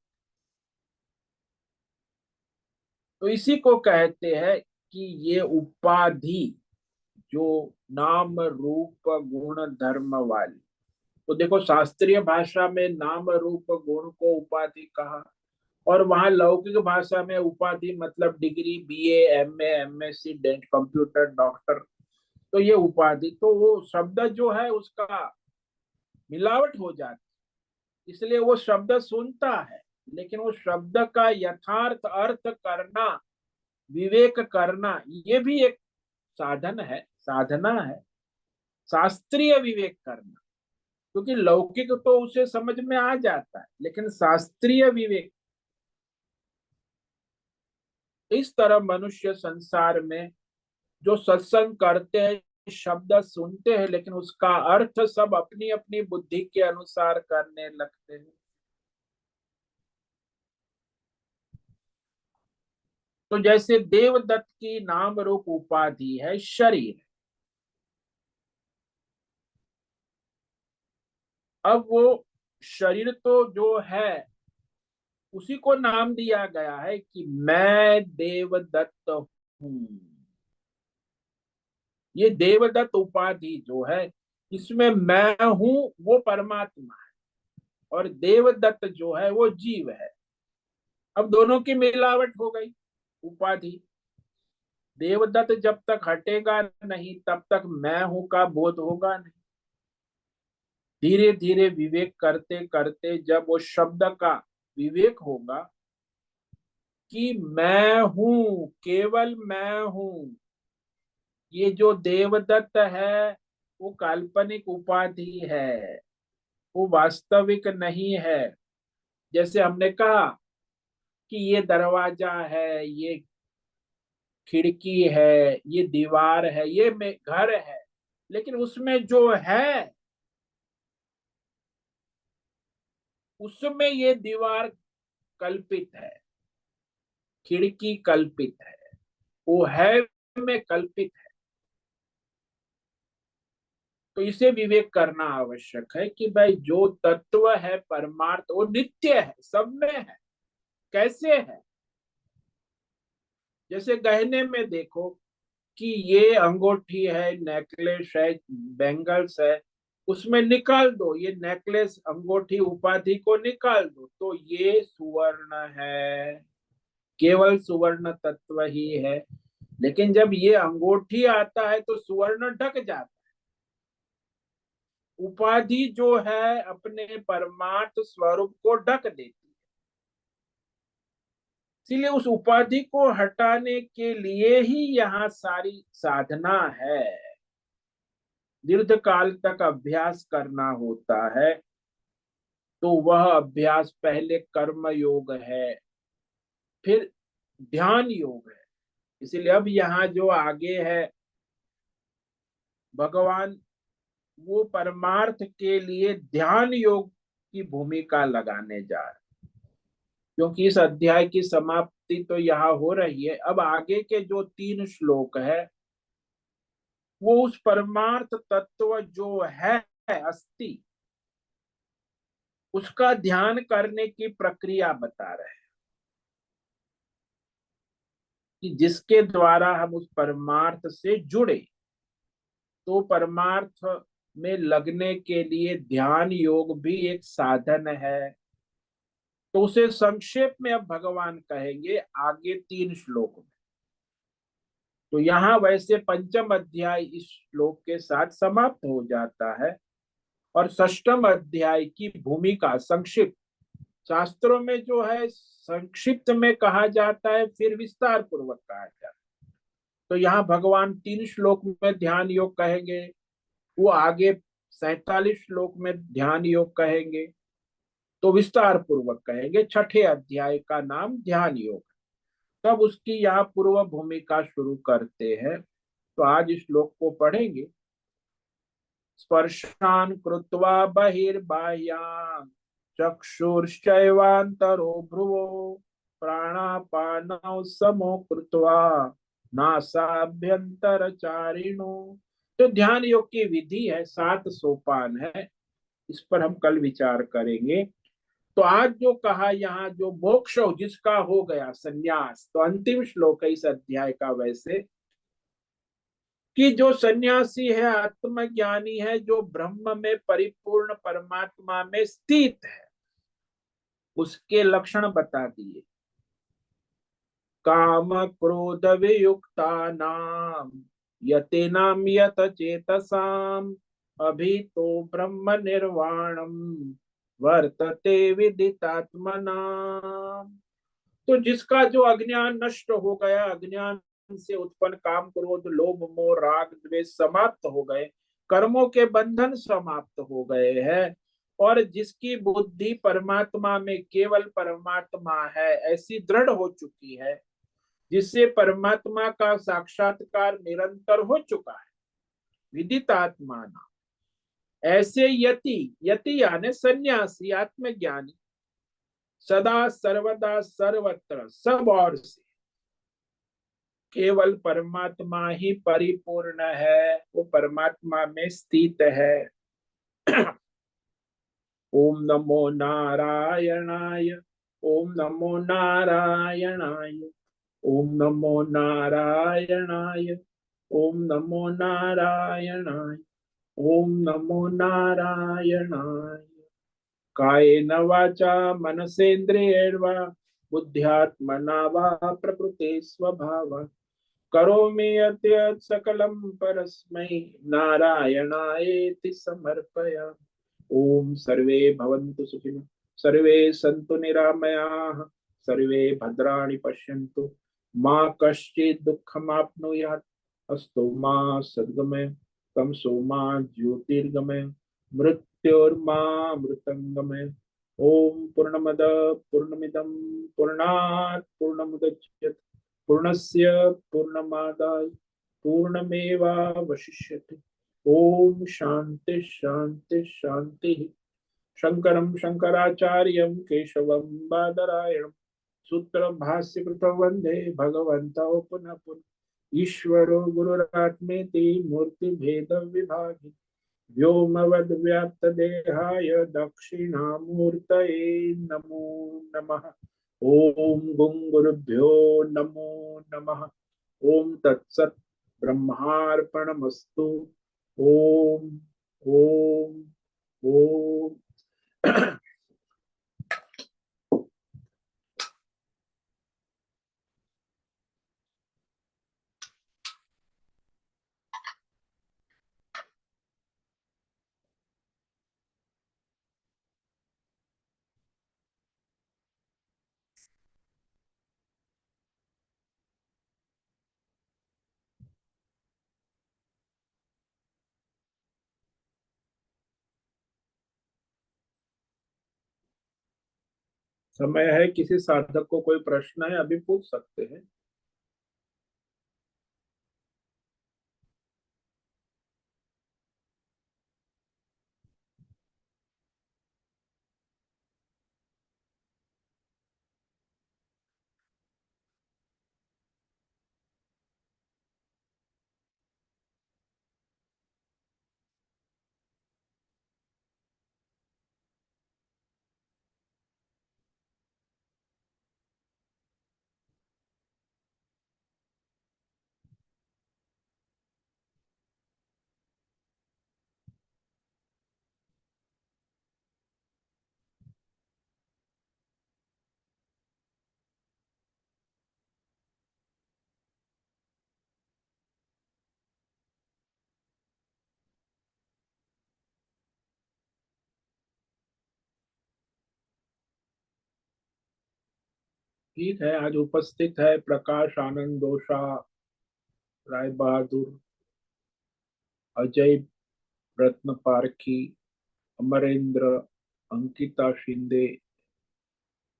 तो इसी को कहते हैं कि ये उपाधि जो नाम रूप गुण धर्म वाली। तो देखो शास्त्रीय भाषा में नाम रूप गुण को उपाधि कहा, और वहां लौकिक भाषा में उपाधि मतलब degree, BA, MA, MSc, computer, doctor. तो ये उपाधि, तो वो शब्द जो है उसका मिलावट हो जाती, इसलिए वो शब्द सुनता है, लेकिन वो शब्द का यथार्थ अर्थ करना, विवेक करना, ये भी एक साधन है, साधना है, शास्त्रीय विवेक करना। क्योंकि लौकिक तो उसे समझ में आ जाता है, लेकिन शास्त्रीय विवेक। इस तरह मनुष्य संसार में जो सत्संग करते हैं, शब्द सुनते हैं लेकिन उसका अर्थ सब अपनी अपनी बुद्धि के अनुसार करने लगते हैं। तो जैसे देवदत्त की नाम रूप उपाधि है शरीर, अब वो शरीर तो जो है उसी को नाम दिया गया है कि मैं देवदत्त हूं। ये देवदत्त उपाधि जो है इसमें मैं हूं वो परमात्मा है और देवदत्त जो है वो जीव है। अब दोनों की मिलावट हो गई उपाधि। देवदत्त जब तक हटेगा नहीं तब तक मैं हूं का बोध होगा नहीं। धीरे धीरे विवेक करते करते जब वो शब्द का विवेक होगा कि मैं हूं, केवल मैं हूं, ये जो देवदत्त है वो काल्पनिक उपाधि है, वो वास्तविक नहीं है। जैसे हमने कहा कि ये दरवाजा है, ये खिड़की है, ये दीवार है, ये घर है, लेकिन उसमें जो है उसमें ये दीवार कल्पित है, खिड़की कल्पित है, वो है में कल्पित है। तो इसे विवेक करना आवश्यक है कि भाई जो तत्व है परमार्थ वो नित्य है, सब में है। कैसे है? जैसे गहने में देखो कि ये अंगूठी है, नेकलेस है, बैंगल्स है, उसमें निकाल दो ये नेकलेस अंगूठी उपाधि को निकाल दो तो ये सुवर्ण है, केवल सुवर्ण तत्व ही है। लेकिन जब ये अंगूठी आता है तो सुवर्ण ढक जाता है। उपाधि जो है अपने परमार्थ स्वरूप को ढक देती है। इसीलिए उस उपाधि को हटाने के लिए ही यहाँ सारी साधना है। दीर्घ काल तक अभ्यास करना होता है। तो वह अभ्यास पहले कर्म योग है, फिर ध्यान योग है। इसीलिए अब यहाँ जो आगे है भगवान वो परमार्थ के लिए ध्यान योग की भूमिका लगाने जा रहे, क्योंकि इस अध्याय की समाप्ति तो यहाँ हो रही है। अब आगे के जो 3 श्लोक है वो उस परमार्थ तत्व जो है अस्थि उसका ध्यान करने की प्रक्रिया बता रहे हैं कि जिसके द्वारा हम उस परमार्थ से जुड़े। तो परमार्थ में लगने के लिए ध्यान योग भी एक साधन है। तो उसे संक्षेप में अब भगवान कहेंगे आगे 3 श्लोक में। तो यहाँ वैसे पंचम अध्याय इस श्लोक के साथ समाप्त हो जाता है और षष्ठम अध्याय की भूमिका संक्षिप्त, शास्त्रों में जो है संक्षिप्त में कहा जाता है फिर विस्तार पूर्वक कहा जाता है। तो यहाँ भगवान 3 श्लोक में ध्यान योग कहेंगे, वो आगे 47 श्लोक में ध्यान योग कहेंगे, तो विस्तार पूर्वक कहेंगे। छठे अध्याय का नाम ध्यान योग। तब उसकी यहाँ पूर्व भूमिका शुरू करते हैं। तो आज इस श्लोक को पढ़ेंगे। स्पर्शान कृत्वा बहिर्बाह्यान् चक्षुश्चैवान्तरो भ्रुवो प्राणापानौ समो कृत्वा नासाभ्यंतरचारिणो। तो ध्यान योग की विधि है, 7 सोपान है। इस पर हम कल विचार करेंगे। तो आज जो कहा यहाँ जो मोक्ष जिसका हो गया संन्यास, तो अंतिम श्लोक है इस अध्याय का वैसे कि जो सन्यासी है आत्मज्ञानी है जो ब्रह्म में परिपूर्ण परमात्मा में स्थित है उसके लक्षण बता दिए। काम क्रोध वियुक्ता नाम यतेनाम यत चेतसाम अभी तो ब्रह्म निर्वाणम वर्तते विदितात्मना। तो जिसका जो अज्ञान नष्ट हो गया, अज्ञान से उत्पन्न काम क्रोध लोभ मोह राग द्वेष समाप्त हो गए, कर्मों के बंधन समाप्त हो गए हैं, और जिसकी बुद्धि परमात्मा में केवल परमात्मा है ऐसी दृढ़ हो चुकी है, जिससे परमात्मा का साक्षात्कार निरंतर हो चुका है, विदितात्माना, ऐसे यति, यति यानी सन्यासी आत्मज्ञानी, सदा सर्वदा सर्वत्र सब ओर से केवल परमात्मा ही परिपूर्ण है, वो परमात्मा में स्थित है। ओम नमो नारायणाय, ओम नमो नारायणाय, ओम नमो नारायणाय, ओम नमो नारायणाय, ओम नमो नारायणाय। कायेन वाचा मनसेन्द्रियैर्वा बुद्ध्यात्मना वा प्रकृते स्वभाव करोमि यद्यत् सकलं परस्मै नारायणायेति समर्पयामि। ओम सर्वे भवन्तु सुखिनः, सर्वे सन्तु निरामयाः, सर्वे भद्राणि पश्यन्तु, मा कश्चित् दुःखमाप्नुयात्, अस्तु मा सद्गमय, तमसो मा ज्योतिर्गमय, मृत्योर्मा मृतङ्गमय। ओम पूर्णमद पूर्णमिदं पूर्णात् पूर्णमुदच्यते, पूर्णस्य पूर्णमादाय पूर्णमेवावशिष्यते। ओम शांति शांति शांति। शंकरं शंकराचार्यं केशवं बादरायणं सूत्र भाष्य कृतं वंदे भगवन्तौ पुनः पुनः। ईश्वरो गुरुरात्मेति मूर्ति भेद विभागि व्योमवद् व्याप्त देहाय दक्षिणामूर्तये नमो नमः। ओम गुं गुरुभ्यो नमो नमः। ओम तत्सत् ब्रह्मार्पणमस्तु। ओम ओम ओम। समय है, किसी साधक को कोई प्रश्न है अभी पूछ सकते हैं। ठीक है, आज उपस्थित है प्रकाश आनंद दोषा, राय बहादुर, अजय रत्न पारखी, अमरेंद्र, अंकिता शिंदे,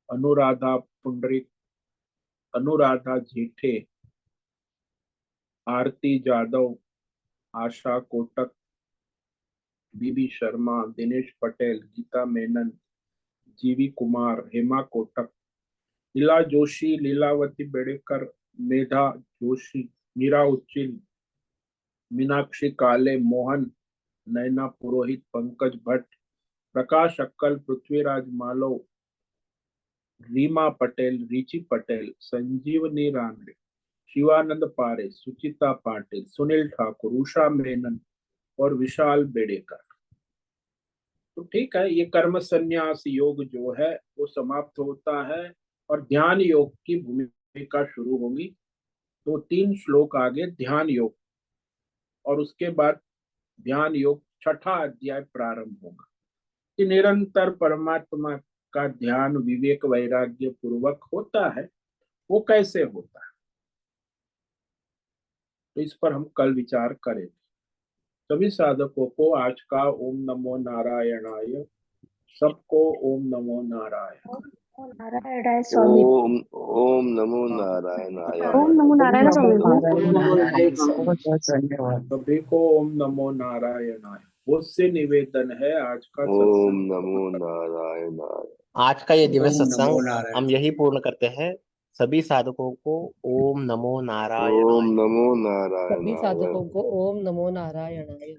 अनुराधा पुंडरिक, अनुराधा जेठे, आरती जादव, आशा कोटक, बीबी शर्मा, दिनेश पटेल, गीता मेनन, जीवी कुमार, हेमा कोटक, लीला जोशी, लीलावती बेड़ेकर, मेधा जोशी, मीरा उच्चिल, मीनाक्षी काले, मोहन, नैना पुरोहित, पंकज भट्ट, प्रकाश अक्कल, पृथ्वीराज मालव, रीमा पटेल, रिची पटेल, संजीवनी रानडे, शिवानंद पारे, सुचिता पाटिल, सुनील ठाकुर, उषा मेनन और विशाल बेड़ेकर। तो ठीक है, ये कर्म संन्यास योग जो है वो समाप्त होता है और ध्यान योग की भूमिका शुरू होगी। तो 3 श्लोक आगे ध्यान योग, और उसके बाद ध्यान योग छठा अध्याय प्रारंभ होगा कि निरंतर परमात्मा का ध्यान विवेक वैराग्य पूर्वक होता है। वो कैसे होता है, तो इस पर हम कल विचार करेंगे। सभी साधकों को आज का ओम नमो नारायणाय, सबको ओम नमो नारायण। नारायणाय स्वामी। ओम ओम नमो नारायणाय। ओम नमो नारायण स्वामी को। बहुत धन्यवाद। सभी को ओम नमो नारायणाय। मुझसे निवेदन है आज का ओम सत्संग नमो नारायणाय। आज का ये दिव्य ओम नमो सत्संग नारायण। हम यही पूर्ण करते हैं। सभी साधकों को ओम नमो ओम नारायणाय। नमो सभी नारायणाय। साधकों को ओम नमो नारायणाय।